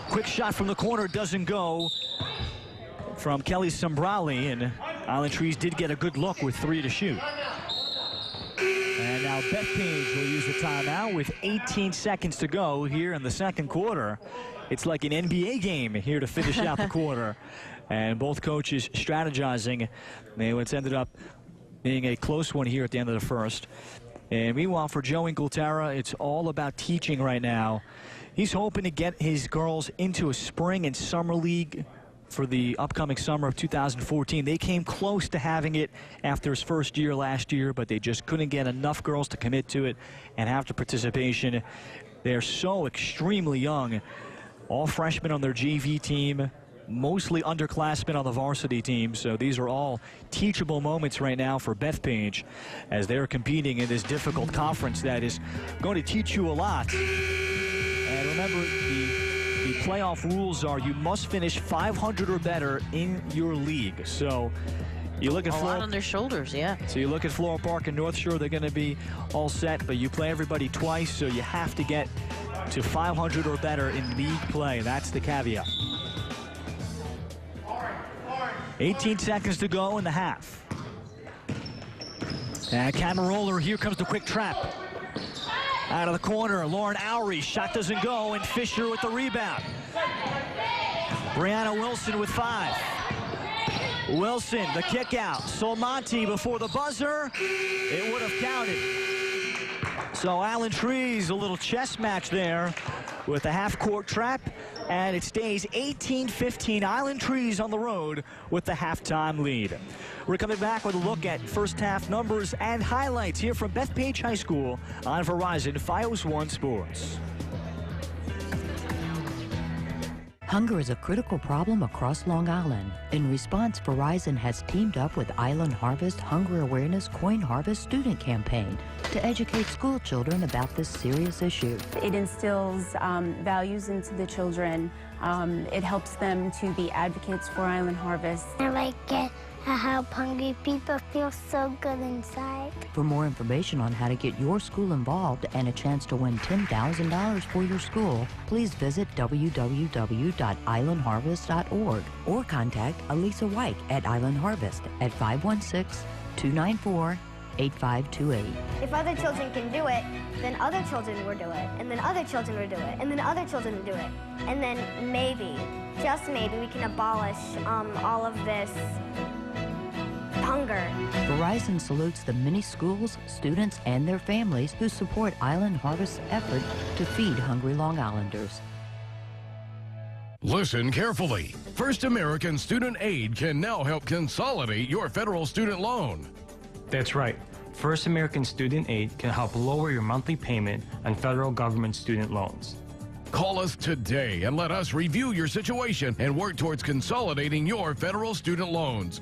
Quick shot from the corner doesn't go from Kelly Sombrali, and Island Trees did get a good look with 3 to shoot. And now Bethpage will use a timeout with 18 seconds to go here in the second quarter. It's like an NBA game here to finish out the quarter. And both coaches strategizing. It's ended up being a close one here at the end of the first. And meanwhile, for Joe Inglaterra, it's all about teaching right now. He's hoping to get his girls into a spring and summer league for the upcoming summer of 2014. They came close to having it after his first year last year, but they just couldn't get enough girls to commit to it and have the participation. They're so extremely young. All freshmen on their JV team, mostly underclassmen on the varsity team. So these are all teachable moments right now for Bethpage as they're competing in this difficult conference that is going to teach you a lot. And remember, the playoff rules are you must finish 500 or better in your league. So you look at a lot on their shoulders, yeah. So you look at Floral Park and North Shore, they're going to be all set, but you play everybody twice, so you have to get to 500 or better in league play. That's the caveat. 18 seconds to go in the half. And camera roller, here comes the quick trap. Out of the corner, Lauren Owry, shot doesn't go, and Fisher with the rebound. Brianna Wilson with 5. Wilson, the kick out. Solmonti before the buzzer. It would have counted. So Allen Trees, a little chess match there with a half-court trap, and it stays 18-15. Island Trees on the road with the halftime lead. We're coming back with a look at first half numbers and highlights here from Bethpage High School on Verizon Fios One Sports. Hunger is a critical problem across Long Island. In response, Verizon has teamed up with Island Harvest Hunger Awareness Coin Harvest Student Campaign to educate school children about this serious issue. It instills values into the children. It helps them to be advocates for Island Harvest. I like it. I help hungry people feel so good inside. For more information on how to get your school involved and a chance to win $10,000 for your school, please visit www.islandharvest.org or contact Elisa White at Island Harvest at 516-294-8528. If other children can do it, then other children will do it, and then other children will do it, and then other children will do it. And then maybe, just maybe, we can abolish all of this hunger. Verizon salutes the many schools, students, and their families who support Island Harvest's effort to feed hungry Long Islanders. Listen carefully. First American Student Aid can now help consolidate your federal student loan. That's right. First American Student Aid can help lower your monthly payment on federal government student loans. Call us today and let us review your situation and work towards consolidating your federal student loans.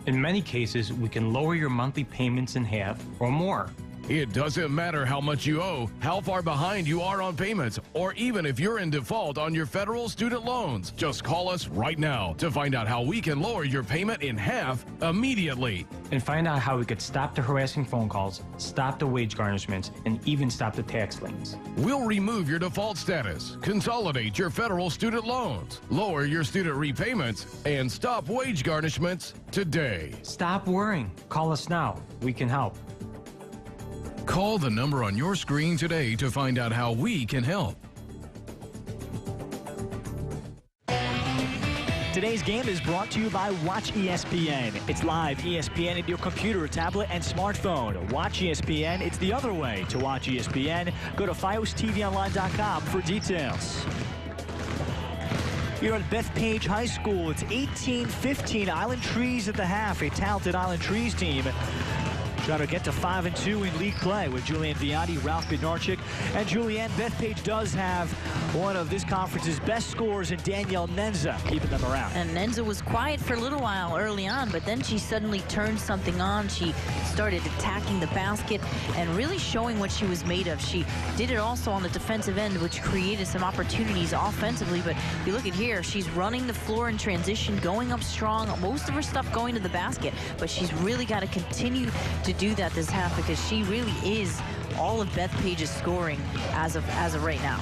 In many cases, we can lower your monthly payments in half or more. It doesn't matter how much you owe, how far behind you are on payments, or even if you're in default on your federal student loans. Just call us right now to find out how we can lower your payment in half immediately. And find out how we could stop the harassing phone calls, stop the wage garnishments, and even stop the tax liens. We'll remove your default status, consolidate your federal student loans, lower your student repayments, and stop wage garnishments today. Stop worrying. Call us now. We can help. Call the number on your screen today to find out how we can help. Today's game is brought to you by Watch ESPN. It's live ESPN in your computer, tablet, and smartphone. Watch ESPN. It's the other way to watch ESPN. Go to FiosTVOnline.com for details. Here at Bethpage High School, it's 18-15. Island Trees at the half. A talented Island Trees team trying to get to 5-2 in league play with Julianne Viati, Ralph Bednarczyk, and Julianne. Bethpage does have one of this conference's best scorers in Danielle Nendza, keeping them around. And Nendza was quiet for a little while early on, but then she suddenly turned something on. She started attacking the basket and really showing what she was made of. She did it also on the defensive end, which created some opportunities offensively. But you look at here, she's running the floor in transition, going up strong, most of her stuff going to the basket, but she's really got to continue to do that this half because she really is all of Bethpage's scoring as of right now.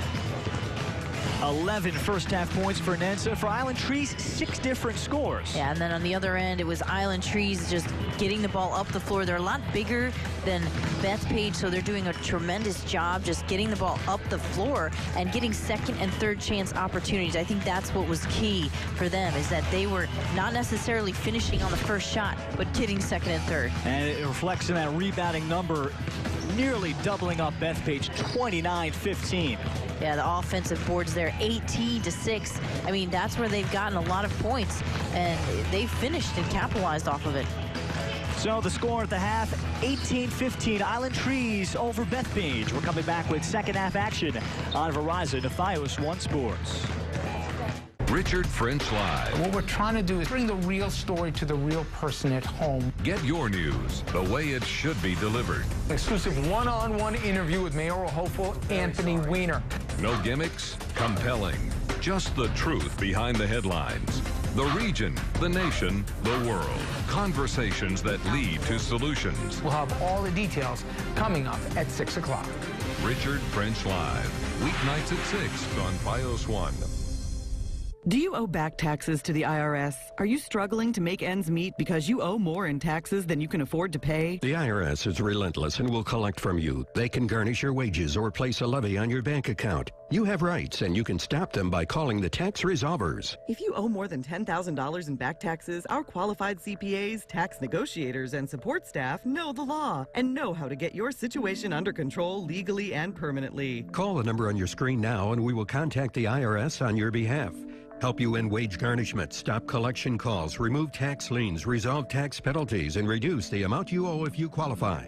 11 first-half points for Nendza. For Island Trees, 6 different scores. Yeah, and then on the other end, it was Island Trees just getting the ball up the floor. They're a lot bigger than Bethpage, so they're doing a tremendous job just getting the ball up the floor and getting second and third chance opportunities. I think that's what was key for them, is that they were not necessarily finishing on the first shot, but getting second and third. And it reflects in that rebounding number, nearly doubling up Bethpage, 29-15. Yeah, the offensive boards there, 18-6. I mean, that's where they've gotten a lot of points, and they finished and capitalized off of it. So the score at the half, 18-15, Island Trees over Bethpage. We're coming back with second half action on Verizon to Fios One Sports. Richard French Live. What we're trying to do is bring the real story to the real person at home. Get your news the way it should be delivered. Exclusive one-on-one interview with mayoral hopeful Anthony Weiner. No gimmicks, compelling. Just the truth behind the headlines. The region, the nation, the world. Conversations that lead to solutions. We'll have all the details coming up at 6 o'clock. Richard French Live. Weeknights at 6 on Fios One. Do you owe back taxes to the IRS? Are you struggling to make ends meet because you owe more in taxes than you can afford to pay? The IRS is relentless and will collect from you. They can garnish your wages or place a levy on your bank account. You have rights, and you can stop them by calling the tax resolvers. If you owe more than $10,000 in back taxes, our qualified CPAs, tax negotiators, and support staff know the law and know how to get your situation under control legally and permanently. Call the number on your screen now, and we will contact the IRS on your behalf. Help you end wage garnishment, stop collection calls, remove tax liens, resolve tax penalties, and reduce the amount you owe if you qualify.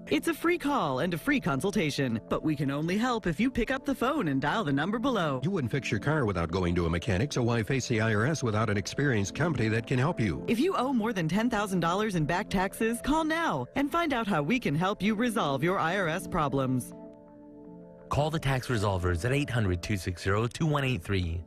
It's a free call and a free consultation, but we can only help if you pick up the phone and dial the number below. You wouldn't fix your car without going to a mechanic, so why face the IRS without an experienced company that can help you? If you owe more than $10,000 in back taxes, call now and find out how we can help you resolve your IRS problems. Call the tax resolvers at 800-260-2183.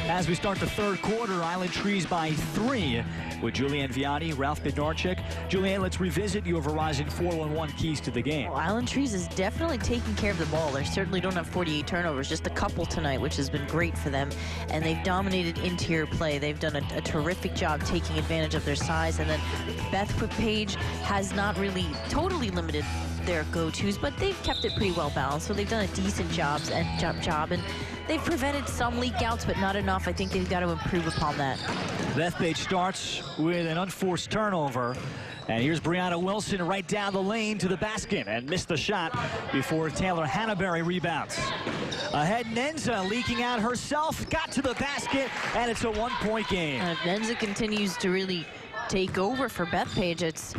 As we start the third quarter, Island Trees by 3 with Julianne Viani, Ralph Bednarczyk. Julianne, let's revisit your Verizon 411 keys to the game. Well, Island Trees is definitely taking care of the ball. They certainly don't have 48 turnovers, just a couple tonight, which has been great for them. And they've dominated interior play. They've done a terrific job taking advantage of their size. And then Bethpage has not really totally limited their go-tos, but they've kept it pretty well balanced. So they've done a decent job, and they've prevented some leak outs, but not enough. I think they've got to improve upon that. Bethpage starts with an unforced turnover. And here's Brianna Wilson right down the lane to the basket and missed the shot before Taylor Hannaberry rebounds. Ahead, Nendza leaking out herself, got to the basket, and it's a one-point game. Nendza continues to really take over for Bethpage. It's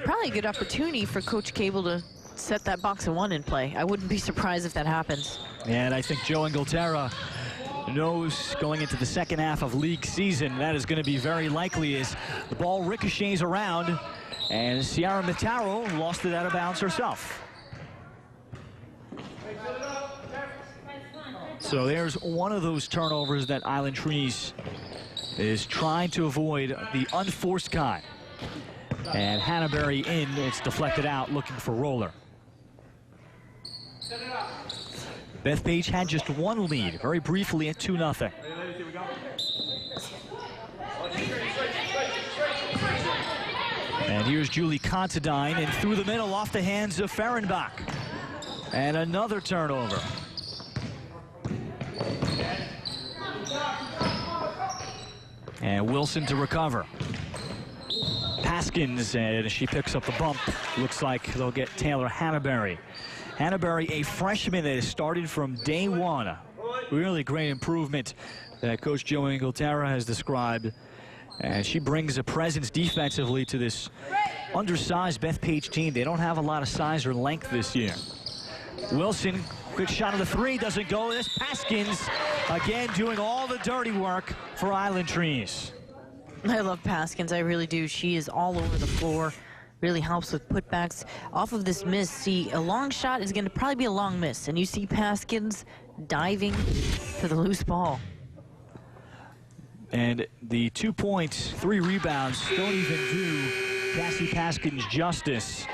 probably a good opportunity for Coach Cable to set that box of one in play. I wouldn't be surprised if that happens. And I think Joe Inglaterra knows going into the second half of league season that is going to be very likely as the ball ricochets around, and Ciara Mataro lost it out of bounds herself. So there's one of those turnovers that Island Trees is trying to avoid, the unforced kind. And Hannaberry in, it's deflected out, looking for Roller. Bethpage had just one lead, very briefly at 2-0. And here's Julie Considine, and through the middle off the hands of Fehrenbach. And another turnover. And Wilson to recover. Paskins, and she picks up the bump. Looks like they'll get Taylor Hannaberry. Hannaberry, a freshman that has started from day one. Really great improvement that Coach Joe Inglaterra has described. And she brings a presence defensively to this undersized Bethpage team. They don't have a lot of size or length this year. Wilson, quick shot of the three, doesn't go. This Paskins, again, doing all the dirty work for Island Trees. I love Paskins, I really do. She is all over the floor. Really helps with putbacks. Off of this miss, see, a long shot is going to probably be a long miss. And you see Paskins diving for the loose ball. And the 2 points, 3 rebounds don't even do Cassie Paskins justice.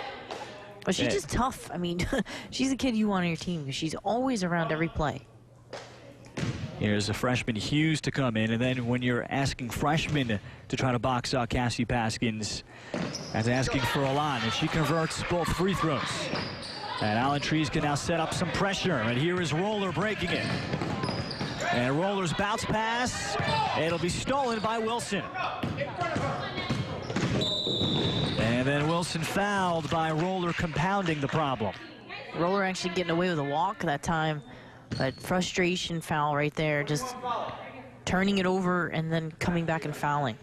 But she's just tough. I mean, she's a kid you want on your team because she's always around every play. Here's a freshman Hughes to come in, and then when you're asking freshmen to try to box out Cassie Paskins, that's asking for a lot, and she converts both free throws. And Allen Trees can now set up some pressure, and here is Roller breaking it. And Roller's bounce pass, it'll be stolen by Wilson. And then Wilson fouled by Roller, compounding the problem. Roller actually getting away with a walk that time. But frustration foul right there, just turning it over and then coming back and fouling.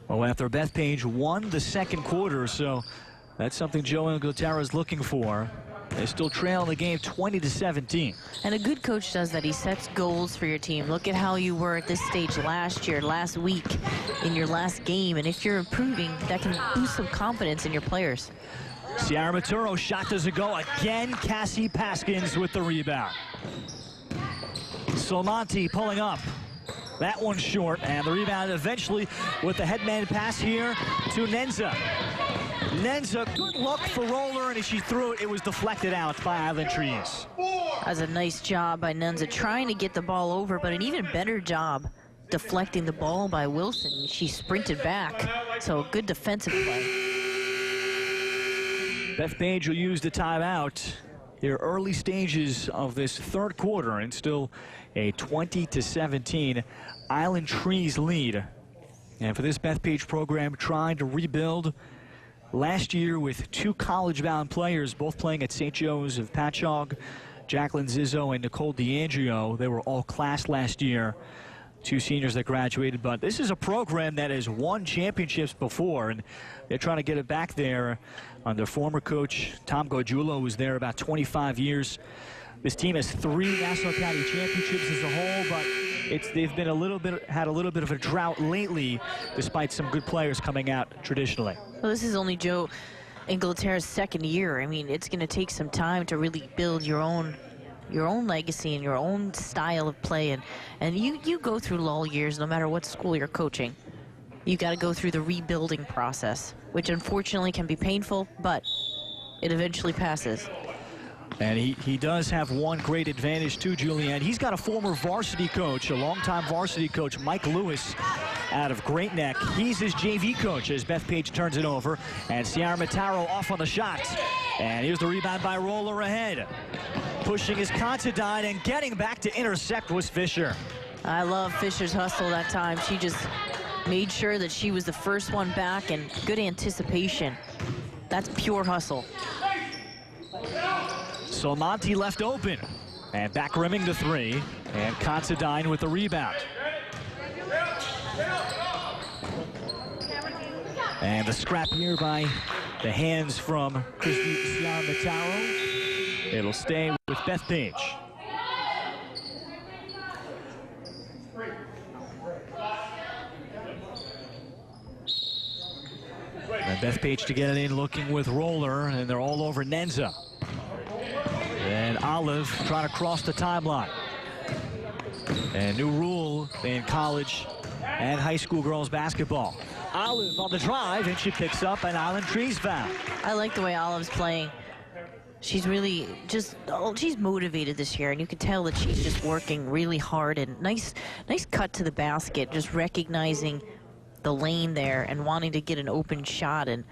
Well, after Bethpage won the second quarter, so that's something Joe Inglaterra is looking for. They still trail in the game 20-17. And a good coach does that. He sets goals for your team. Look at how you were at this stage last year, last week, in your last game. And if you're improving, that can boost some confidence in your players. Ciara Maturo shot doesn't go again. Cassie Paskins with the rebound. Solmonti pulling up. That one short, and the rebound eventually with the headman pass here to Nendza. Nendza, good look for Roller, and as she threw it, it was deflected out by Island Trees. That's a nice job by Nendza trying to get the ball over, but an even better job deflecting the ball by Wilson. She sprinted back, so a good defensive play. Bethpage will use the timeout. Here early stages of this third quarter, and still a 20-17 Island Trees lead. And for this Bethpage program, trying to rebuild last year with two college-bound players, both playing at St. Joe's of Patchogue, Jacqueline Zizzo and Nicole DeAndrio. They were all class last year. Two seniors that graduated, but this is a program that has won championships before, and they're trying to get it back there under former coach Tom Gargiulo, who was there about 25 years. This team has 3 Nassau County championships as a whole, but they've been had a little bit of a drought lately, despite some good players coming out traditionally. Well, this is only Joe Inglaterra's second year. I mean, it's going to take some time to really build your own legacy and your own style of play, and you go through lull years no matter what school you're coaching. You got to go through the rebuilding process, which unfortunately can be painful, but it eventually passes. And he does have one great advantage too, Julianne. He's got a former varsity coach, a longtime varsity coach, Mike Lewis, out of Great Neck. He's his JV coach as Bethpage turns it over, and Ciara Mataro off on the shot. And here's the rebound by Roller ahead. Pushing is Considine, and getting back to intercept was Fisher. I love Fisher's hustle that time. She just made sure that she was the first one back, and good anticipation. That's pure hustle. Solmonti left open, and back rimming the 3, and Considine with the rebound. And the scrap here by the hands from Christy Ciara Mataro. It'll stay with Bethpage. And Bethpage to get it in, looking with Roller, and they're all over Nendza. And Olive trying to cross the timeline. And new rule in college and high school girls basketball. Olive on the drive, and she picks up an Island Trees foul. I like the way Olive's playing. She's really she's motivated this year, and you can tell that she's just working really hard, and nice cut to the basket, just recognizing the lane there and wanting to get an open shot, and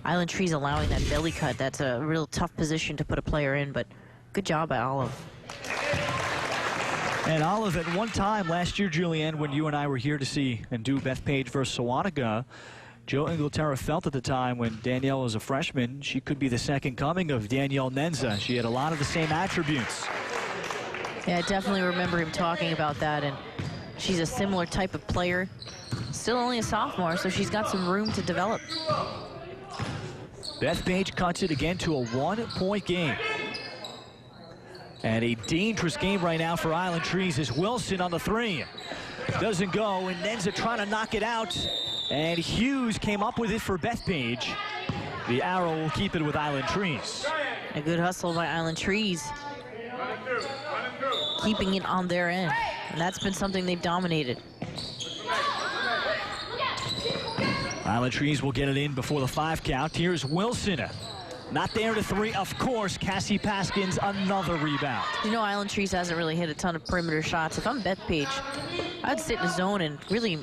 Island Trees allowing that belly cut. That's a real tough position to put a player in, but good job by Olive. And Olive, at one time last year, Julianne, when you and I were here to see and do Bethpage versus Sewanega, Joe Inglaterra felt at the time when Danielle was a freshman, she could be the second coming of Danielle Nendza. She had a lot of the same attributes. Yeah, I definitely remember him talking about that, and she's a similar type of player. Still only a sophomore, so she's got some room to develop. Bethpage cuts it again to a 1-point game. And a dangerous game right now for Island Trees is Wilson on the 3. Doesn't go, and Nendza trying to knock it out. And Hughes came up with it for Bethpage. The arrow will keep it with Island Trees. A good hustle by Island Trees. Keeping it on their end. And that's been something they've dominated. Island Trees will get it in before the 5 count. Here's Wilson. Not there to 3, of course. Cassie Paskins, another rebound. You know, Island Trees hasn't really hit a ton of perimeter shots. If I'm Bethpage, I'd sit in the zone and really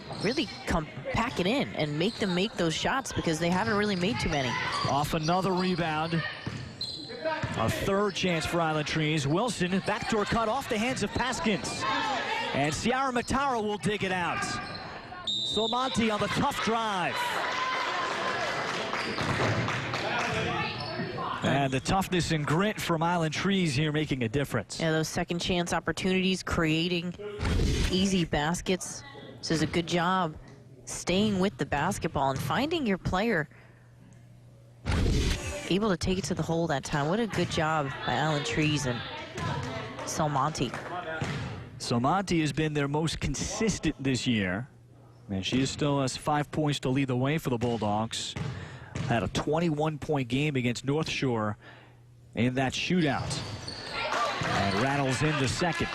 come pack it in and make them make those shots because they haven't really made too many. Off another rebound. A third chance for Island Trees. Wilson, backdoor cut off the hands of Paskins. And Ciara Matara will dig it out. Solmonti on the tough drive. And the toughness and grit from Island Trees here making a difference. Yeah, those second chance opportunities, creating easy baskets. This is a good job staying with the basketball and finding your player able to take it to the hole that time. What a good job by Island Trees and Solmonti. Solmonti has been their most consistent this year. And she still has 5 points to lead the way for the Bulldogs. Had a 21-point game against North Shore in that shootout. And rattles in the second.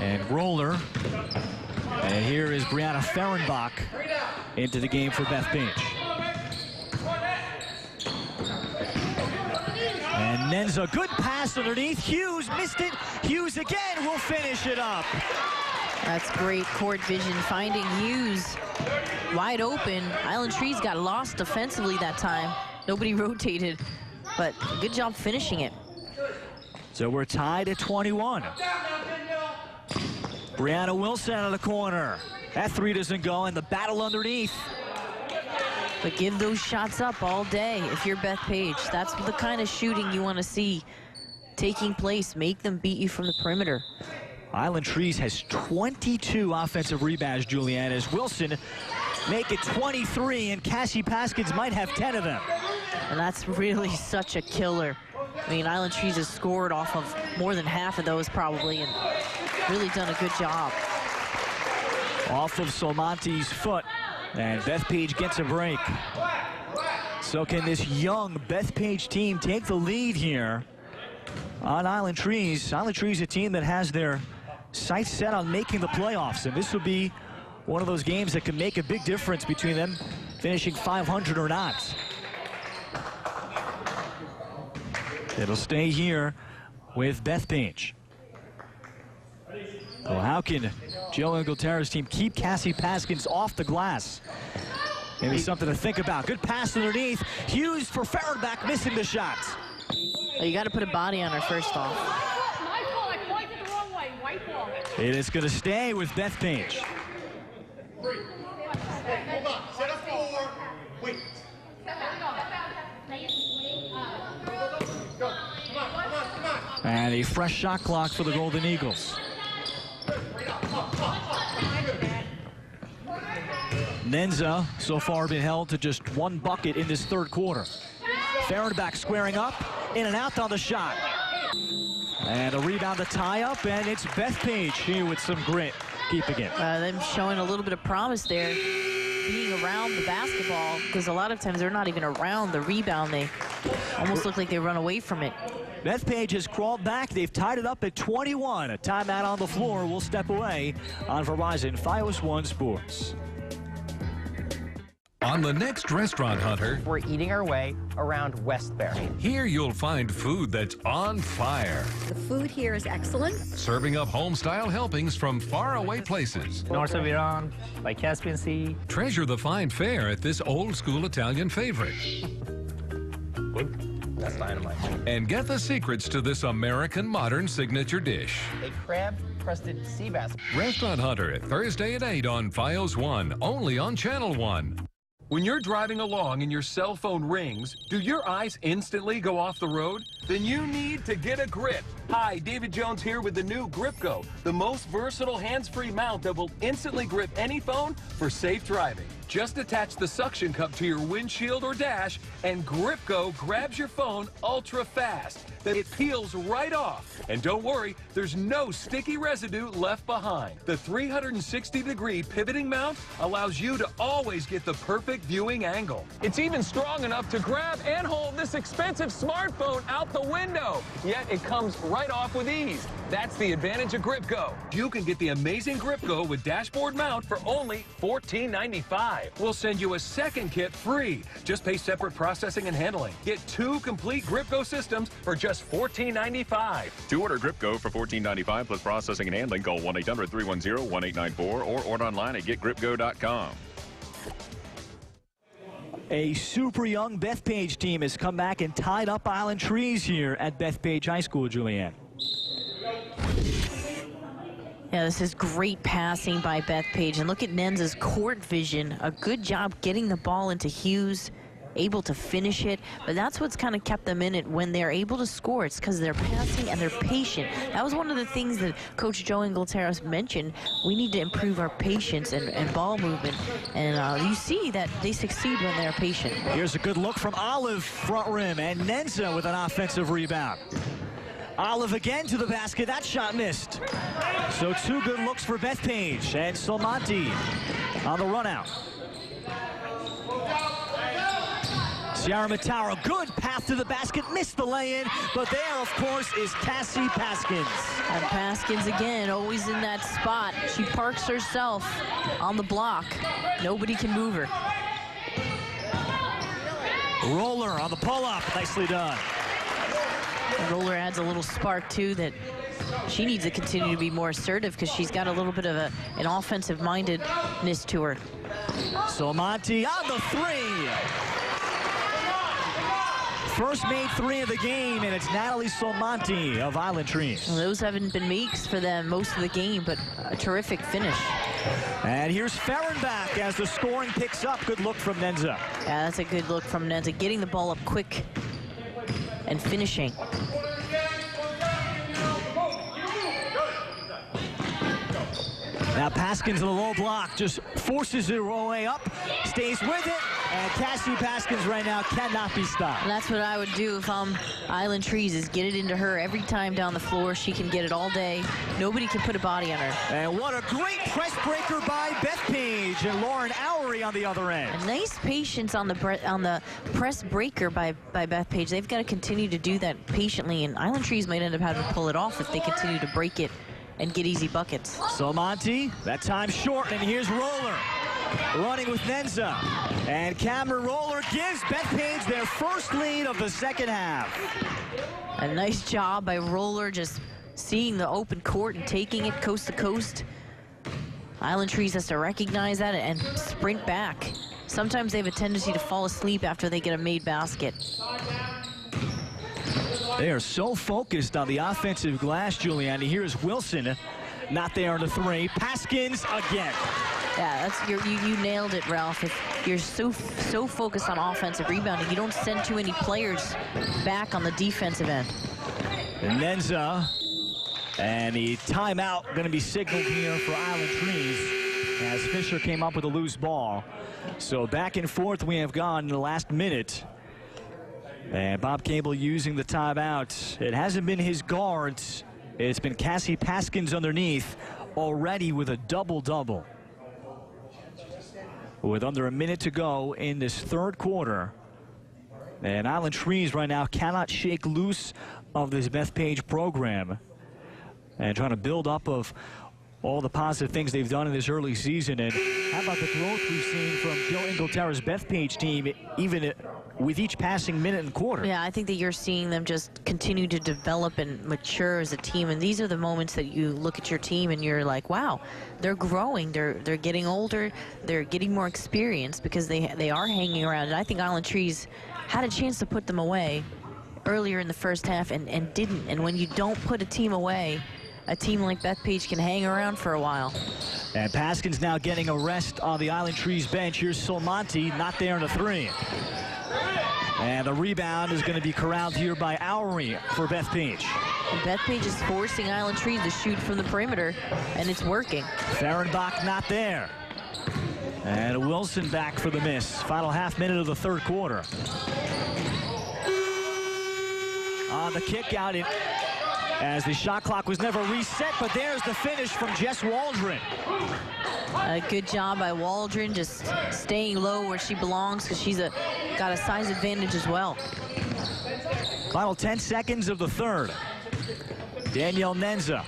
And Roller. And here is Brianna Fehrenbach into the game for Bethpage. And Nendza, good pass underneath. Hughes missed it. Hughes again will finish it up. That's great court vision, finding Hughes wide open. Island Trees got lost defensively that time. Nobody rotated, but good job finishing it. So we're tied at 21. Brianna Wilson out of the corner. That 3 doesn't go, and the battle underneath. But give those shots up all day if you're Bethpage. That's the kind of shooting you want to see taking place. Make them beat you from the perimeter. Island Trees has 22 offensive rebounds, Julianne, as Wilson make it 23, and Cassie Paskins might have 10 of them. And that's really such a killer. I mean, Island Trees has scored off of more than half of those probably, and really done a good job. Off of Solmonti's foot, and Bethpage gets a break. So can this young Bethpage team take the lead here on Island Trees? Island Trees, a team that has their sights set on making the playoffs, and this will be one of those games that can make a big difference between them finishing 500 or not. It'll stay here with Bethpage. Well, how can Joe Ingleterra's team keep Cassie Paskins off the glass? Maybe something to think about. Good pass underneath. Hughes for Fehrenbach, missing the shot. You got to put a body on her first off. It is going to stay with Bethpage. And a fresh shot clock for the Golden Eagles. Nendza so far been held to just 1 bucket in this 3rd quarter. Fehrenbach squaring up, in and out on the shot. And a rebound to tie up, and it's Bethpage here with some grit, keeping it. Them showing a little bit of promise there, being around the basketball, because a lot of times they're not even around the rebound. They almost look like they run away from it. Bethpage has crawled back. They've tied it up at 21. A timeout on the floor. We'll step away on Verizon Fios One Sports. On the next Restaurant Hunter, we're eating our way around Westbury. Here you'll find food that's on fire. The food here is excellent. Serving up home-style helpings from faraway places. North of Iran, by Caspian Sea. Treasure the fine fare at this old-school Italian favorite. That's dynamite. And get the secrets to this American modern signature dish. A crab-crusted sea bass. Restaurant Hunter, Thursday at 8 on Fios One, only on Channel 1. When you're driving along and your cell phone rings, do your eyes instantly go off the road? Then you need to get a grip. Hi, David Jones here with the new GripGo, the most versatile hands-free mount that will instantly grip any phone for safe driving. Just attach the suction cup to your windshield or dash, and GripGo grabs your phone ultra fast. Then it peels right off. And don't worry, there's no sticky residue left behind. The 360-degree pivoting mount allows you to always get the perfect viewing angle. It's even strong enough to grab and hold this this expensive smartphone out the window. Yet it comes right off with ease. That's the advantage of GripGo. You can get the amazing GripGo with dashboard mount for only $14.95. We'll send you a second kit free. Just pay separate processing and handling. Get 2 complete GripGo systems for just $14.95. To order GripGo for $14.95 plus processing and handling, call 1-800-310-1894 or order online at getgripgo.com. A super young Bethpage team has come back and tied up Island Trees here at Bethpage High School, Julianne. Yeah, this is great passing by Bethpage. And look at Nendza's court vision. A good job getting the ball into Hughes, able to finish it. But that's what's kind of kept them in it when they're able to score. It's because they're passing and they're patient. That was one of the things that Coach Joe Ingleterra mentioned. We need to improve our patience and ball movement. And you see that they succeed when they're patient. Here's a good look from Olive, front rim, and Nendza with an offensive rebound. Olive again to the basket. That shot missed. So 2 good looks for Bethpage. And Solmanti on the run out. Ciara Mataro, good path to the basket, missed the lay-in, but there, of course, is Cassie Paskins. And Paskins again, always in that spot. She parks herself on the block. Nobody can move her. Roller on the pull-up, nicely done. And Roller adds a little spark, too, that she needs to continue to be more assertive because she's got a little bit of an offensive-mindedness to her. Solmanti on the 3. First made 3 of the game, and it's Natalie Solmanti of Island Trees. Well, those haven't been makes for them most of the game, but a terrific finish. And here's Farron back as the scoring picks up. Good look from Nendza. Yeah, that's a good look from Nendza, getting the ball up quick and finishing. Now Paskins in the low block, just forces it all the way up, stays with it, and Cassie Paskins right now cannot be stopped. And that's what I would do if I'm Island Trees, is get it into her every time down the floor. She can get it all day. Nobody can put a body on her. And what a great press breaker by Bethpage, and Lauren Owery on the other end. A nice patience on the press breaker by Bethpage. They've got to continue to do that patiently, and Island Trees might end up having to pull it off if they continue to break it and get easy buckets. Solmanti, that time short, and here's Roller running with Nendza. And Cameron Roller gives Bethpage their first lead of the second half. A nice job by Roller, just seeing the open court and taking it coast to coast. Island Trees has to recognize that and sprint back. Sometimes they have a tendency to fall asleep after they get a made basket. They are so focused on the offensive glass, Giuliani. Here's Wilson, not there on the 3. Paskins again. Yeah, that's you nailed it, Ralph. If you're so focused on offensive rebounding, you don't send too many players back on the defensive end. Nendza, and the timeout going to be signaled here for Island Trees as Fisher came up with a loose ball. So back and forth we have gone in the last minute. And Bob Cable using the timeout. It hasn't been his guards. It's been Cassie Paskins underneath, already with a double-double. With under a minute to go in this third quarter. And Island Trees right now cannot shake loose of this Bethpage program. And trying to build up of all the positive things they've done in this early season. And how about the growth we've seen from Joe Ingleterra's Bethpage team, even with each passing minute and quarter? Yeah, I think that you're seeing them just continue to develop and mature as a team. And these are the moments that you look at your team and you're like, wow, they're growing. They're getting older. They're getting more experience because they are hanging around. And I think Island Trees had a chance to put them away earlier in the first half and didn't. And when you don't put a team away, a team like Bethpage can hang around for a while. And Paskins now getting a rest on the Island Trees bench. Here's Solmanti, not there in the 3. And the rebound is going to be corralled here by Owery for Bethpage. And Bethpage is forcing Island Trees to shoot from the perimeter, and it's working. Fahrenbach not there. And Wilson back for the miss. Final half minute of the third quarter. On the kick out in, as the shot clock was never reset, but there's the finish from Jess Waldron. A good job by Waldron, just staying low where she belongs because she's got a size advantage as well. Final 10 seconds of the third. Danielle Nendza.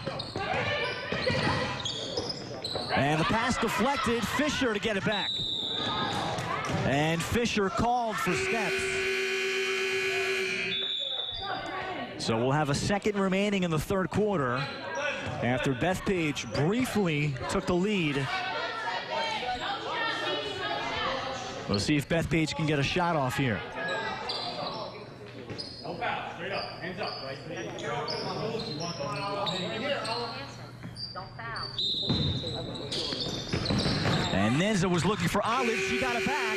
And the pass deflected. Fisher to get it back. And Fisher called for steps. So we'll have a second remaining in the third quarter after Bethpage briefly took the lead. We'll see if Bethpage can get a shot off here. And Nendza was looking for Olive. She got it back.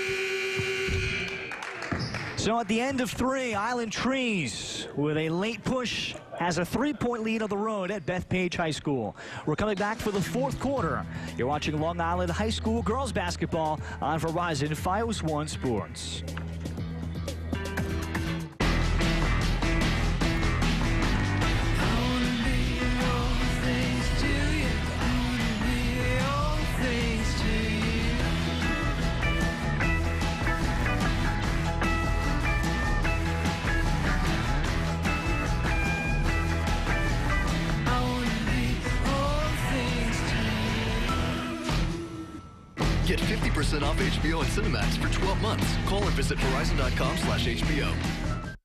So at the end of three, Island Trees, with a late push, has a 3-point lead on the road at Bethpage High School. We're coming back for the fourth quarter. You're watching Long Island High School girls basketball on Verizon Fios One Sports. Get 50% off HBO and Cinemax for 12 months. Call or visit Verizon.com/HBO.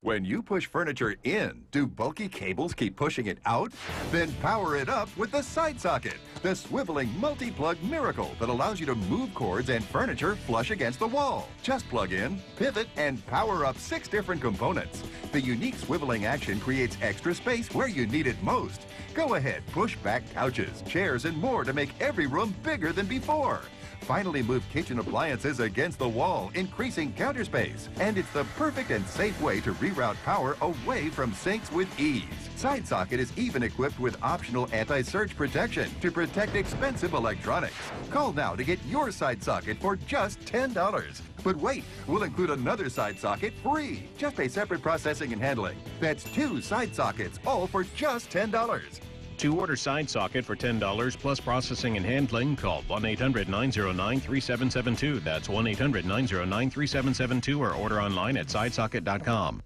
When you push furniture in, do bulky cables keep pushing it out? Then power it up with the side socket, the swiveling multi-plug miracle that allows you to move cords and furniture flush against the wall. Just plug in, pivot, and power up 6 different components. The unique swiveling action creates extra space where you need it most. Go ahead, push back couches, chairs, and more to make every room bigger than before. Finally move kitchen appliances against the wall, increasing counter space. And it's the perfect and safe way to reroute power away from sinks with ease. Side socket is even equipped with optional anti-surge protection to protect expensive electronics. Call now to get your side socket for just $10. But wait, we'll include another side socket free. Just pay separate processing and handling. That's 2 side sockets, all for just $10. To order side socket for $10 plus processing and handling, call 1-800-909-3772. That's 1-800-909-3772 or order online at sidesocket.com.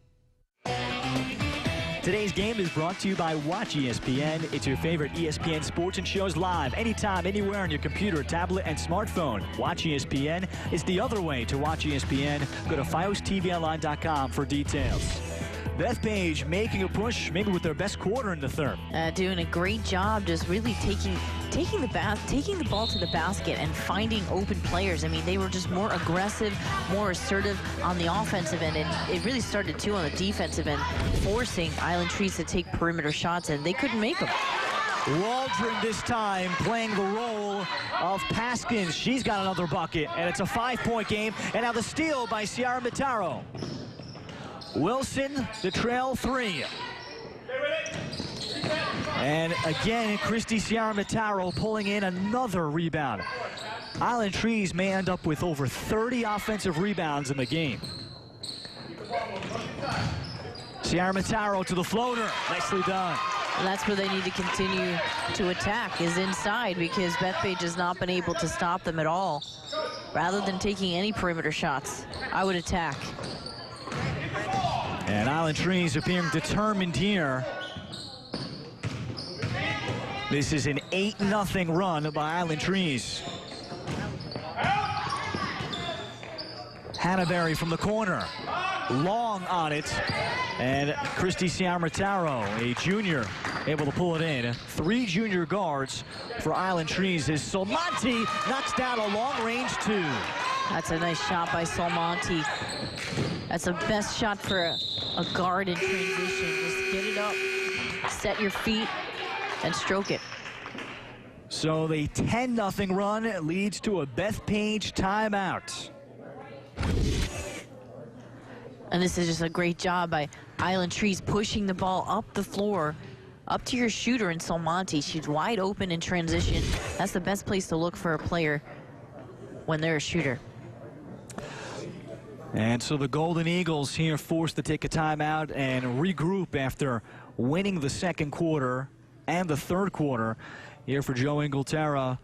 Today's game is brought to you by Watch ESPN. It's your favorite ESPN sports and shows live anytime, anywhere on your computer, tablet, and smartphone. Watch ESPN is the other way to watch ESPN. Go to FiosTVOnline.com for details. Bethpage making a push, maybe with their best quarter in the third. Doing a great job, just really taking the ball to the basket and finding open players. I mean, they were just more aggressive, more assertive on the offensive end, and it really started too on the defensive end, forcing Island Trees to take perimeter shots, and they couldn't make them. Waldron this time playing the role of Paskins. She's got another bucket, and it's a 5-point game. And now the steal by Ciara Mataro. Wilson, the trail 3. And again, Christy Ciara Mataro pulling in another rebound. Island Trees may end up with over 30 offensive rebounds in the game. Ciara Mataro to the floater. Nicely done. And that's where they need to continue to attack, is inside, because Bethpage has not been able to stop them at all. Rather than taking any perimeter shots, I would attack. And Island Trees appearing determined here. This is an 8-0 run by Island Trees. Hannaberry from the corner. Long on it. And Christy Ciara Mataro, a junior, able to pull it in. 3 junior guards for Island Trees as Solmonti knocks down a long-range 2. That's a nice shot by Solmonti. That's the best shot for a guard in transition. Just get it up, set your feet, and stroke it. So the 10-0 run leads to a Bethpage timeout. And this is just a great job by Island Trees pushing the ball up the floor, up to your shooter in Solmonti. She's wide open in transition. That's the best place to look for a player when they're a shooter. And so the Golden Eagles here forced to take a timeout and regroup after winning the second quarter and the third quarter. Here for Joe Inglaterra,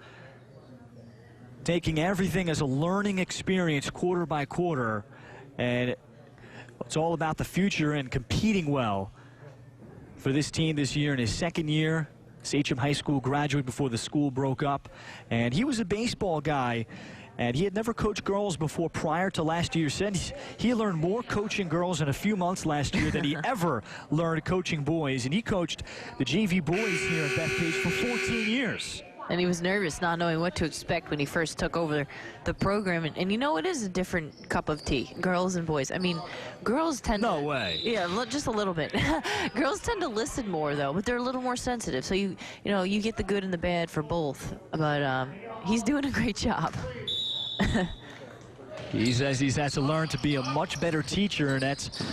taking everything as a learning experience quarter by quarter. And it's all about the future and competing well for this team this year in his second year. Sachem High School graduate before the school broke up, and he was a baseball guy, and he had never coached girls before prior to last year. Said he learned more coaching girls in a few months last year than he ever learned coaching boys, and he coached the JV boys here at Bethpage for 14 years. And he was nervous, not knowing what to expect when he first took over the program. And you know, it is a different cup of tea, girls and boys. I mean, girls tend to... No way. Yeah, just a little bit. Girls tend to listen more, though, but they're a little more sensitive. So, you know, you get the good and the bad for both. But he's doing a great job. He says he's had to learn to be a much better teacher, and that's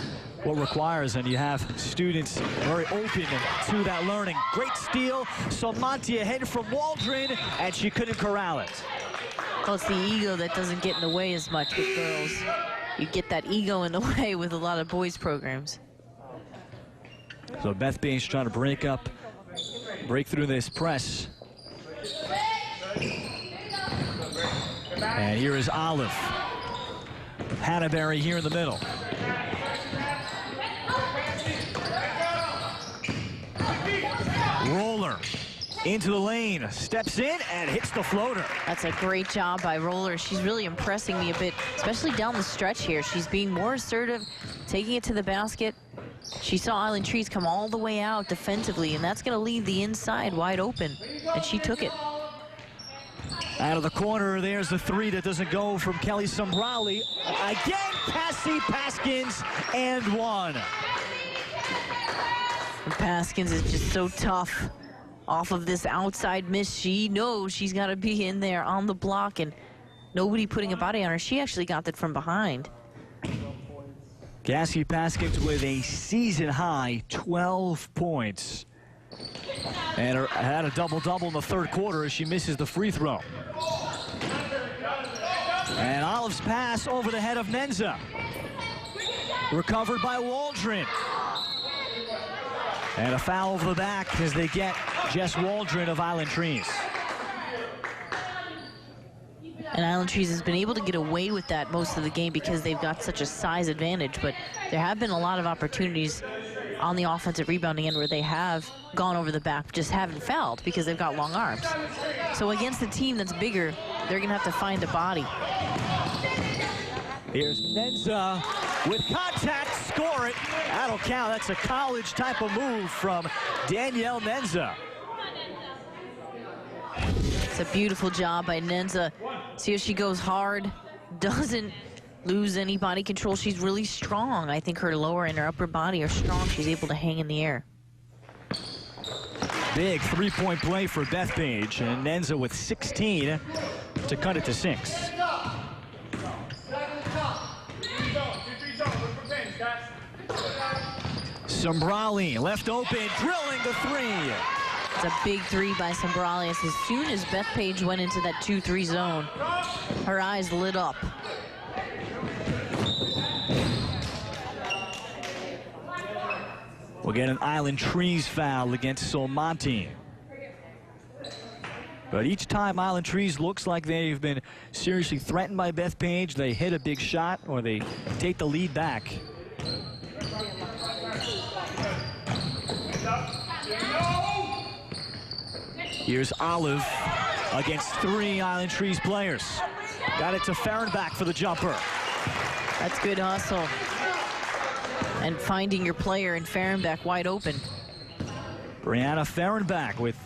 what requires, and you have students very open to that learning. Great steal. Solmanti ahead from Waldron, and she couldn't corral it. Well, it's the ego that doesn't get in the way as much with girls. You get that ego in the way with a lot of boys programs. So Bethpage trying to break through this press. And here is Olive. Hannaberry here in the middle. Roller into the lane, steps in and hits the floater. That's a great job by Roller. She's really impressing me a bit, especially down the stretch here. She's being more assertive, taking it to the basket. She saw Island Trees come all the way out defensively, and that's going to leave the inside wide open, and she took it. Out of the corner, there's the three that doesn't go from Kelly Sombrali. Again, Cassie Paskins, and one. Paskins is just so tough off of this outside miss. She knows she's got to be in there on the block, and nobody putting a body on her. She actually got that from behind. Cassie Paskins with a season-high 12 points. And had a double-double in the third quarter as she misses the free throw. And Olive's pass over the head of Nendza. Recovered by Waldron. And a foul over the back as they get Jess Waldron of Island Trees. And Island Trees has been able to get away with that most of the game because they've got such a size advantage, but there have been a lot of opportunities on the offensive rebounding end where they have gone over the back, just haven't fouled because they've got long arms. So against a team that's bigger, they're gonna have to find a body. Here's Nendza with contact, score it. That'll count. That's a college type of move from Danielle Nendza. It's a beautiful job by Nendza. See if she goes hard, doesn't lose any body control. She's really strong. I think her lower and her upper body are strong. She's able to hang in the air. Big three-point play for Bethpage, and Nendza with 16 to cut it to 6. Sombrali left open, drilling the three. It's a big three by Sombrali. As soon as Bethpage went into that 2-3 zone, her eyes lit up. We'll get an Island Trees foul against Solmanti. But each time Island Trees looks like they've been seriously threatened by Bethpage, they hit a big shot or they take the lead back. Here's Olive against 3 Island Trees players. Got it to Fehrenbach for the jumper. That's good hustle. And finding your player in Fehrenbach wide open. Brianna Fehrenbach with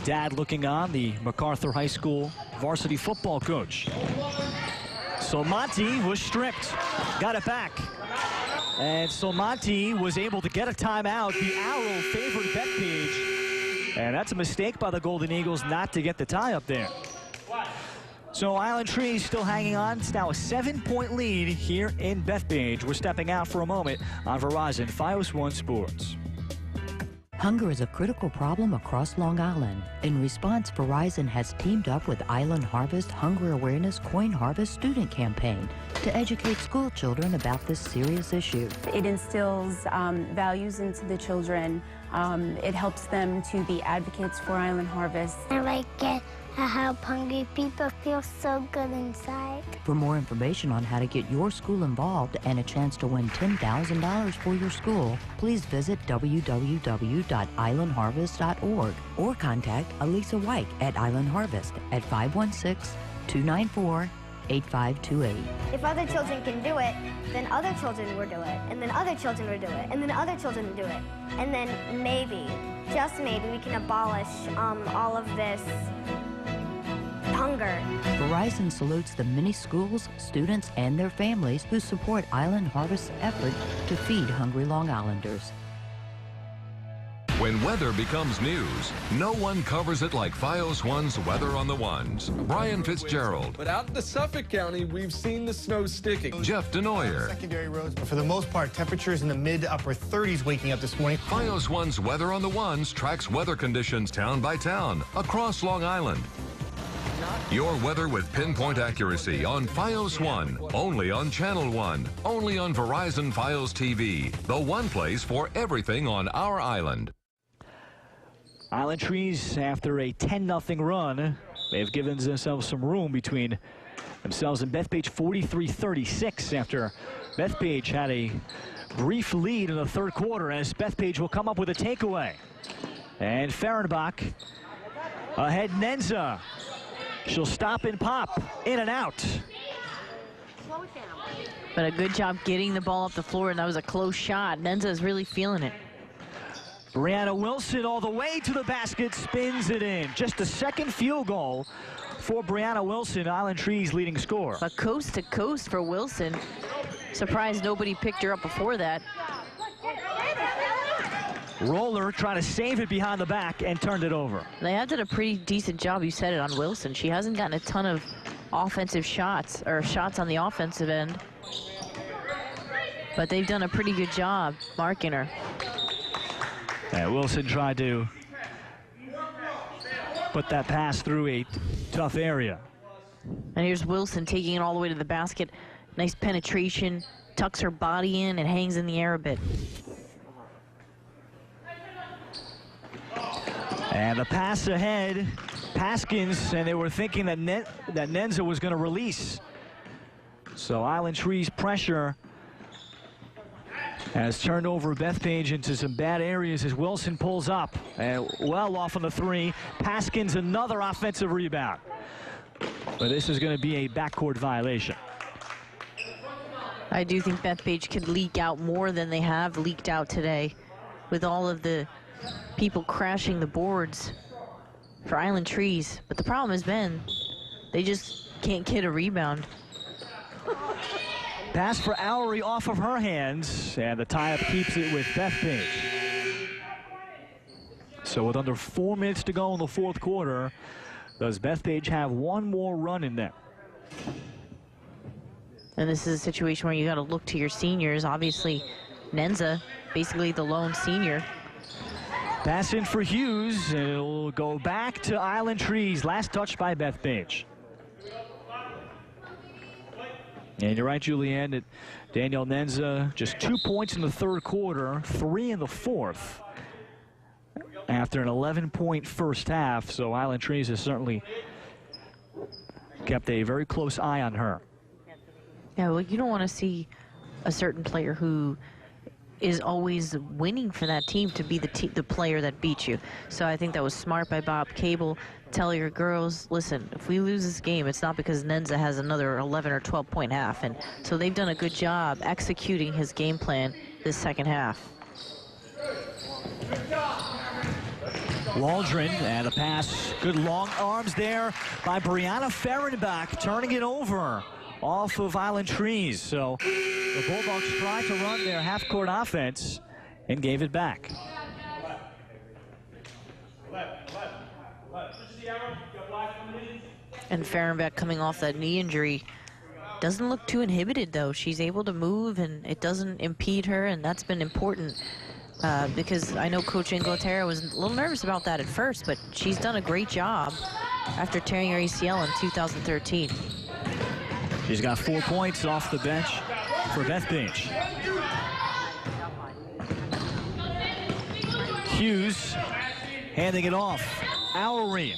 dad looking on, the MacArthur High School varsity football coach. Solmanti was stripped, got it back. And Solmanti was able to get a timeout. The arrow favored Bethpage. And that's a mistake by the Golden Eagles not to get the tie up there. So Island Trees still hanging on. It's now a 7-point lead here in Bethpage. We're stepping out for a moment on Verizon Fios One Sports. Hunger is a critical problem across Long Island. In response, Verizon has teamed up with Island Harvest Hunger Awareness Coin Harvest Student Campaign to educate school children about this serious issue. It instills values into the children It helps them to be advocates for Island Harvest. I like it. I help hungry people feel so good inside. For more information on how to get your school involved and a chance to win $10,000 for your school, please visit www.islandharvest.org or contact Elisa White at Island Harvest at 516-294-8528. If other children can do it, then other children will do it, and then other children will do it, and then other children will do it. And then maybe, just maybe, we can abolish all of this hunger. Verizon salutes the many schools, students, and their families who support Island Harvest's effort to feed hungry Long Islanders. When weather becomes news, no one covers it like Fios One's Weather on the Ones. Brian Fitzgerald. But out in Suffolk County, we've seen the snow sticking. Jeff Denoyer. Secondary roads, but for the most part, temperatures in the mid to upper 30s waking up this morning. Fios One's Weather on the Ones tracks weather conditions town by town across Long Island. Your weather with pinpoint accuracy on Fios One, only on Channel One, only on Verizon Fios TV, the one place for everything on our island. Island Trees, after a 10-0 run, they've given themselves some room between themselves and Bethpage, 43-36, after Bethpage had a brief lead in the third quarter, as Bethpage will come up with a takeaway. And Fehrenbach ahead Nendza. She'll stop and pop, in and out. But a good job getting the ball up the floor, and that was a close shot. Nendza is really feeling it. Brianna Wilson all the way to the basket, spins it in. Just a second field goal for Brianna Wilson, Island Trees' leading scorer. But coast to coast for Wilson. Surprised nobody picked her up before that. Roller trying to save it behind the back and turned it over. They have done a pretty decent job, you said it, on Wilson. She hasn't gotten a ton of offensive shots, or shots on the offensive end. But they've done a pretty good job marking her. And Wilson tried to put that pass through a tough area. And here's Wilson taking it all the way to the basket. Nice penetration, tucks her body in and hangs in the air a bit. And the pass ahead, Paskins, and they were thinking that Nendza was going to release. So Island Trees pressure has turned over Bethpage into some bad areas as Wilson pulls up. And well off on the three. Paskins another offensive rebound. But this is going to be a backcourt violation. I do think Bethpage could leak out more than they have leaked out today, with all of the people crashing the boards for Island Trees. But the problem has been they just can't get a rebound. Pass for Oury off of her hands, and the tie-up keeps it with Bethpage. So with under 4 minutes to go in the fourth quarter, does Bethpage have one more run in there? And this is a situation where you got to look to your seniors. Obviously, Nendza, basically the lone senior. Pass in for Hughes, and it'll go back to Island Trees. Last touch by Bethpage. And you're right, Julianne, that Danielle Nendza just 2 points in the third quarter, 3 in the fourth, after an 11-point first half. So Island Trees has certainly kept a very close eye on her. Yeah, well, you don't want to see a certain player who is always winning for that team to be the player that beats you. So I think that was smart by Bob Cable. Tell your girls, listen, if we lose this game, it's not because Nendza has another 11 or 12-point half. And so they've done a good job executing his game plan this second half. Waldron, and a pass, good long arms there by Brianna Fehrenbach, turning it over off of Island Trees. So the Bulldogs tried to run their half-court offense and gave it back. And Fehrenbach, coming off that knee injury, doesn't look too inhibited, though. She's able to move, and it doesn't impede her, and that's been important because I know Coach Inglaterra was a little nervous about that at first, but she's done a great job after tearing her ACL in 2013. She's got 4 points off the bench for Bethpage. Hughes handing it off. Oury,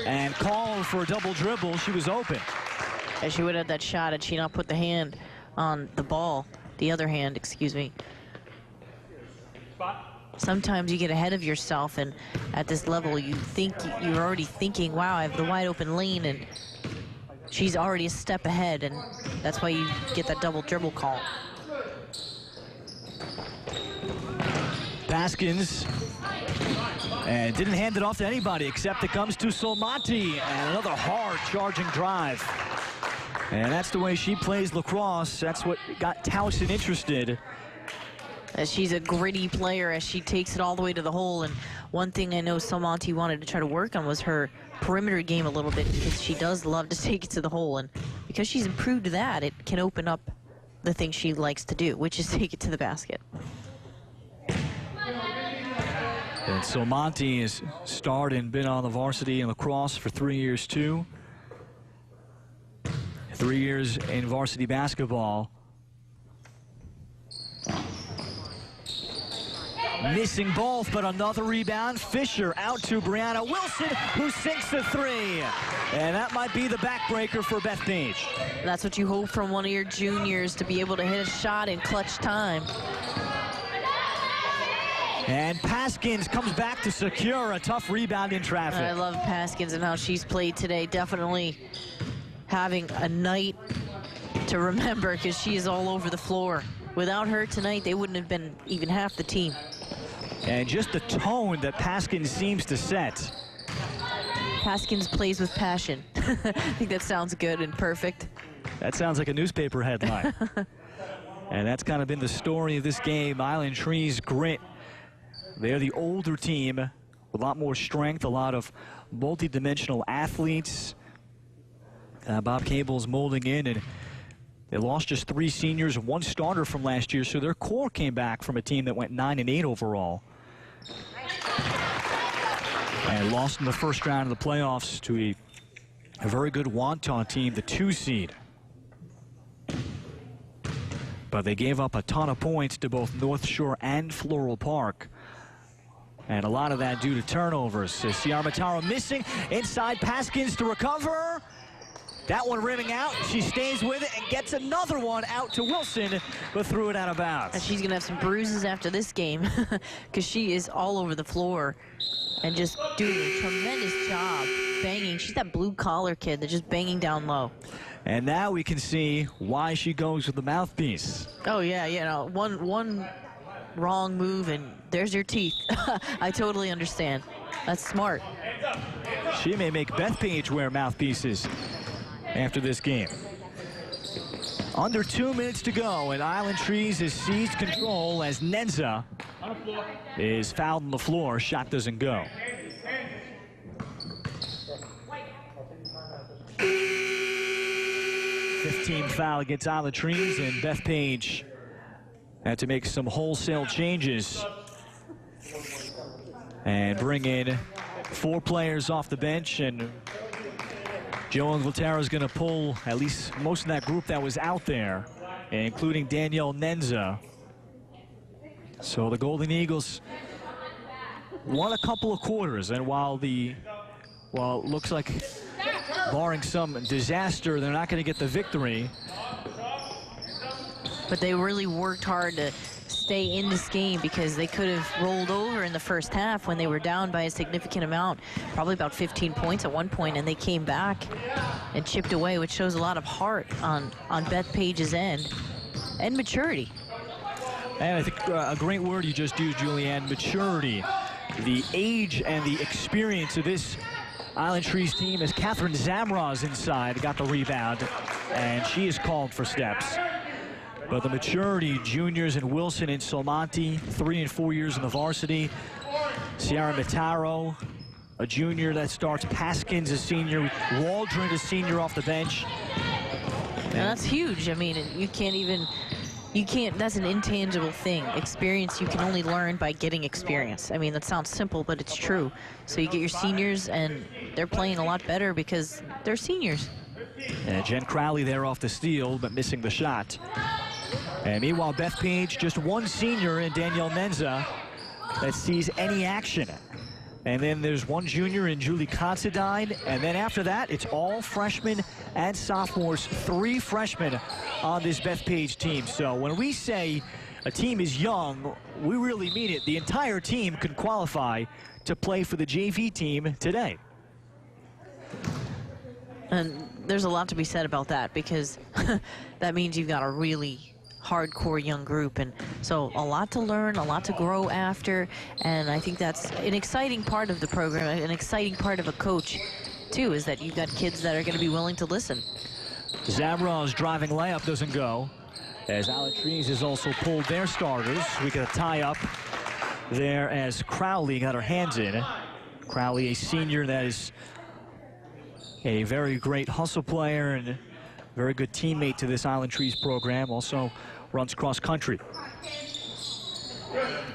and called for a double dribble. She was open. And she would have that shot had she not put the hand on the ball. The other hand, excuse me. Sometimes you get ahead of yourself, and at this level you think you're already thinking, wow, I have the wide open lane, and she's already a step ahead, and that's why you get that double dribble call. Baskins, and didn't hand it off to anybody except it comes to Solmati, and another hard charging drive. And that's the way she plays lacrosse. That's what got Towson interested. As she's a gritty player as she takes it all the way to the hole. And one thing I know Solmati wanted to try to work on was her perimeter game a little bit, because she does love to take it to the hole. And because she's improved that, it can open up the thing she likes to do, which is take it to the basket. And Solmati has starred and been on the varsity in lacrosse for 3 years too. 3 years in varsity basketball. Missing both, but another rebound. Fisher out to Brianna Wilson, who sinks the three. And that might be the backbreaker for Bethpage. That's what you hope from one of your juniors, to be able to hit a shot in clutch time. And Paskins comes back to secure a tough rebound in traffic. I love Paskins and how she's played today. Definitely having a night to remember, because she is all over the floor. Without her tonight, they wouldn't have been even half the team. And just the tone that Paskins seems to set. Paskins plays with passion. I think that sounds good and perfect. That sounds like a newspaper headline. And that's kind of been the story of this game. Island Tree's grit. They're the older team with a lot more strength, a lot of multi-dimensional athletes. Bob Cable's molding in, and they lost just 3 seniors and 1 starter from last year, so their core came back from a team that went 9-8 overall. And lost in the first round of the playoffs to a very good Wonton team, the 2 seed. But they gave up a ton of points to both North Shore and Floral Park. And a lot of that due to turnovers. Ciara Mataro missing. Inside, Paskins to recover. That one rimming out. She stays with it and gets another one out to Wilson, but threw it out of bounds. And she's going to have some bruises after this game, because she is all over the floor and just doing a tremendous job banging. She's that blue-collar kid that's just banging down low. And now we can see why she goes with the mouthpiece. Oh, yeah, you know, one wrong move and there's your teeth. I totally understand. That's smart. She may make Bethpage wear mouthpieces after this game. Under 2 minutes to go, and Island Trees has seized control as Nendza is fouled on the floor. Shot doesn't go. Team foul against Island Trees, and Bethpage had to make some wholesale changes and bring in 4 players off the bench, and Joe Inglaterra is going to pull at least most of that group that was out there, including Danielle Nendza. So the Golden Eagles won a couple of quarters, and while it looks like, barring some disaster, they're not going to get the victory. But they really worked hard to stay in this game, because they could have rolled over in the first half when they were down by a significant amount, probably about 15 points at one point, and they came back and chipped away, which shows a lot of heart on Bethpage's end and maturity. And I think a great word you just used, Julianne, maturity. The age and the experience of this Island Trees team, as Catherine Zamraz inside got the rebound, and she is called for steps. But the maturity, juniors and Wilson and Solmati, 3 and 4 years in the varsity. Ciara Mataro, a junior that starts. Paskins, a senior. Waldron, a senior off the bench. And that's huge. I mean, you can't, that's an intangible thing. Experience, you can only learn by getting experience. I mean, that sounds simple, but it's true. So you get your seniors, and they're playing a lot better because they're seniors. And Jen Crowley there off the steal, but missing the shot. And meanwhile, Bethpage, just 1 senior in Danielle Nendza, that sees any action. And then there's one junior in Julie Considine. And then after that, it's all freshmen and sophomores, 3 freshmen on this Bethpage team. So when we say a team is young, we really mean it. The entire team could qualify to play for the JV team today. And there's a lot to be said about that, because that means you've got a really hardcore young group, and so a lot to learn, a lot to grow after, and I think that's an exciting part of the program, an exciting part of a coach too, is that you've got kids that are going to be willing to listen. Zamra's driving layup doesn't go, as Allen Trees has also pulled their starters. We got a tie-up there as Crowley got her hands in. Crowley, a senior that is a very great hustle player and very good teammate to this Island Trees program, also runs cross country.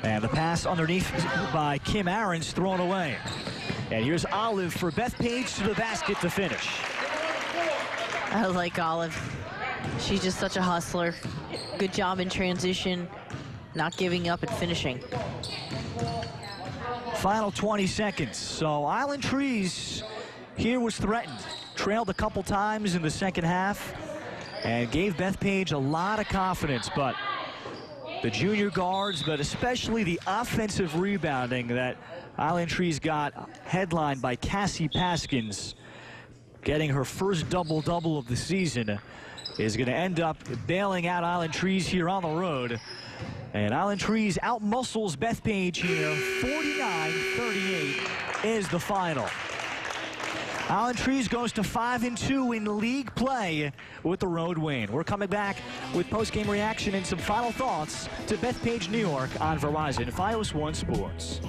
And the pass underneath by Kim Aarons, thrown away. And here's Olive for Bethpage to the basket to finish. I like Olive. She's just such a hustler. Good job in transition, not giving up and finishing. Final 20 seconds. So Island Trees here was threatened. Trailed a couple times in the second half and gave Bethpage a lot of confidence, but the junior guards, but especially the offensive rebounding that Island Trees got, headlined by Cassie Paskins, getting her first double-double of the season, is going to end up bailing out Island Trees here on the road. And Island Trees out-muscles Bethpage here. 49-38 is the final. Island Trees goes to 5-2 in league play with the road win. We're coming back with post-game reaction and some final thoughts to Bethpage, New York on Verizon Fios One Sports.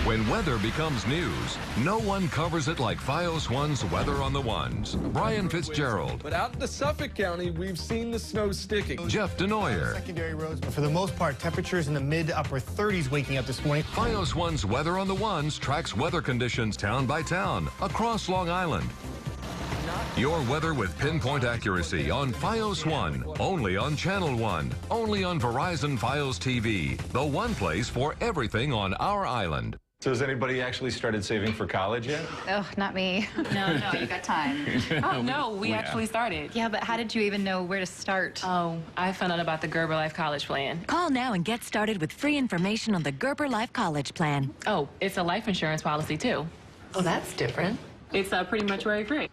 When weather becomes news, no one covers it like Fios One's Weather on the Ones. Brian Fitzgerald. But out in the Suffolk County, we've seen the snow sticking. Jeff Denoyer. Secondary roads, but for the most part, temperatures in the mid to upper 30s waking up this morning. Fios One's Weather on the Ones tracks weather conditions town by town across Long Island. Your weather with pinpoint accuracy on Fios One, only on Channel One, only on Verizon Fios TV, the one place for everything on our island. So has anybody actually started saving for college yet? Oh, not me. No, you got time. Oh, no, we actually started. Yeah, but how did you even know where to start? Oh, I found out about the Gerber Life College Plan. Call now and get started with free information on the Gerber Life College Plan. Oh, it's a life insurance policy, too. Oh, that's different. It's pretty much worry-free.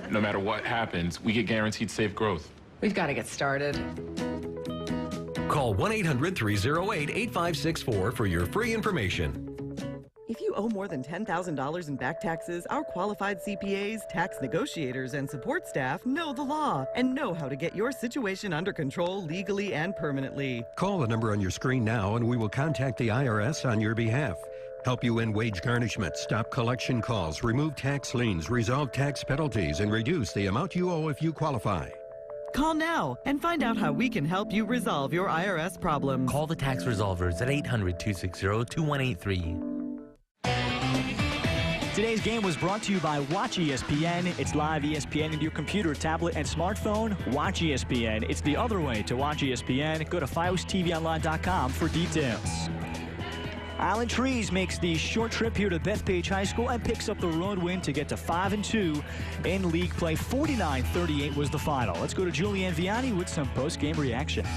No matter what happens, we get guaranteed safe growth. We've got to get started. Call 1-800-308-8564 for your free information. If you owe more than $10,000 in back taxes, our qualified CPAs, tax negotiators, and support staff know the law and know how to get your situation under control legally and permanently. Call the number on your screen now and we will contact the IRS on your behalf. Help you end wage garnishment, stop collection calls, remove tax liens, resolve tax penalties, and reduce the amount you owe if you qualify. Call now and find out how we can help you resolve your IRS problems. Call the tax resolvers at 800-260-2183. Today's game was brought to you by Watch ESPN. It's live ESPN into your computer, tablet, and smartphone. Watch ESPN. It's the other way to watch ESPN. Go to FiosTVOnline.com for details. Island Trees makes the short trip here to Bethpage High School and picks up the road win to get to 5-2 in league play. 49-38 was the final. Let's go to Julianne Vianney with some post-game reaction.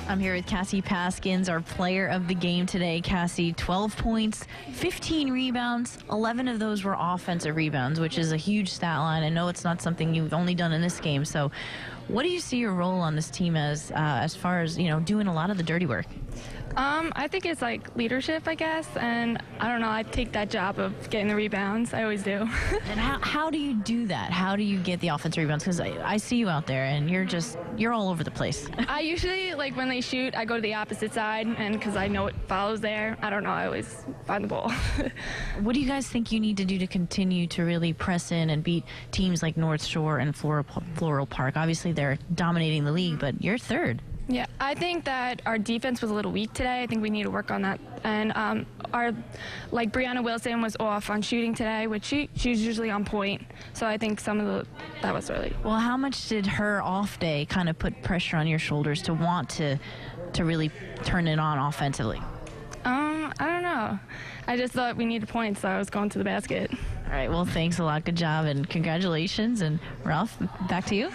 I'm here with Cassie Paskins, our player of the game today. Cassie, 12 points, 15 rebounds, 11 of those were offensive rebounds, which is a huge stat line. I know it's not something you've only done in this game. So what do you see your role on this team as far as, doing a lot of the dirty work? I think it's like leadership, I guess, and I don't know, I take that job of getting the rebounds. I always do. And how do you do that? How do you get the offensive rebounds? Because I see you out there and you're all over the place. I usually, like when they shoot, I go to the opposite side, and because I know it follows there, I don't know, I always find the ball. What do you guys think you need to do to continue to really press in and beat teams like North Shore and Floral Park? Obviously they're dominating the league, but you're third. Yeah, I think that our defense was a little weak today. I think we need to work on that. And Brianna Wilson was off on shooting today, which she's usually on point. So I think that was really. Well, how much did her off day kind of put pressure on your shoulders to want to to really turn it on offensively? I don't know. I just thought we needed points, so I was going to the basket. All right, well, thanks a lot. Good job, and congratulations. And Ralph, back to you.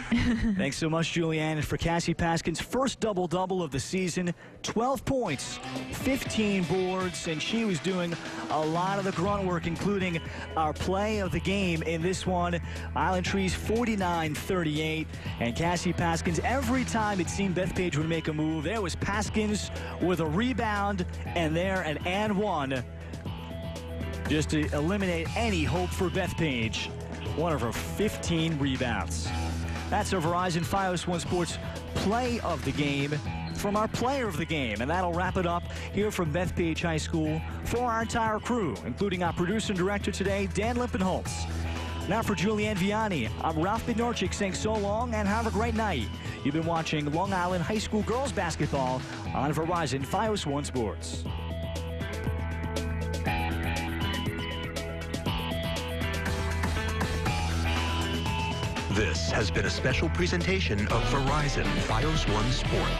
Thanks so much, Julianne. And for Cassie Paskin's first double-double of the season, 12 points, 15 boards, and she was doing a lot of the grunt work, including our play of the game in this one. Island Trees 49-38, and Cassie Paskins, every time it seemed Bethpage would make a move, there was Paskins with a rebound, and there an and one, just to eliminate any hope for Bethpage. One of her 15 rebounds. That's our Verizon Fios One Sports play of the game from our player of the game. And that'll wrap it up here from Bethpage High School for our entire crew, including our producer and director today, Dan Lippenholtz. Now for Julianne Vianney, I'm Ralph Bednarczyk saying so long and have a great night. You've been watching Long Island High School girls basketball on Verizon Fios One Sports. This has been a special presentation of Verizon Fios One Sports.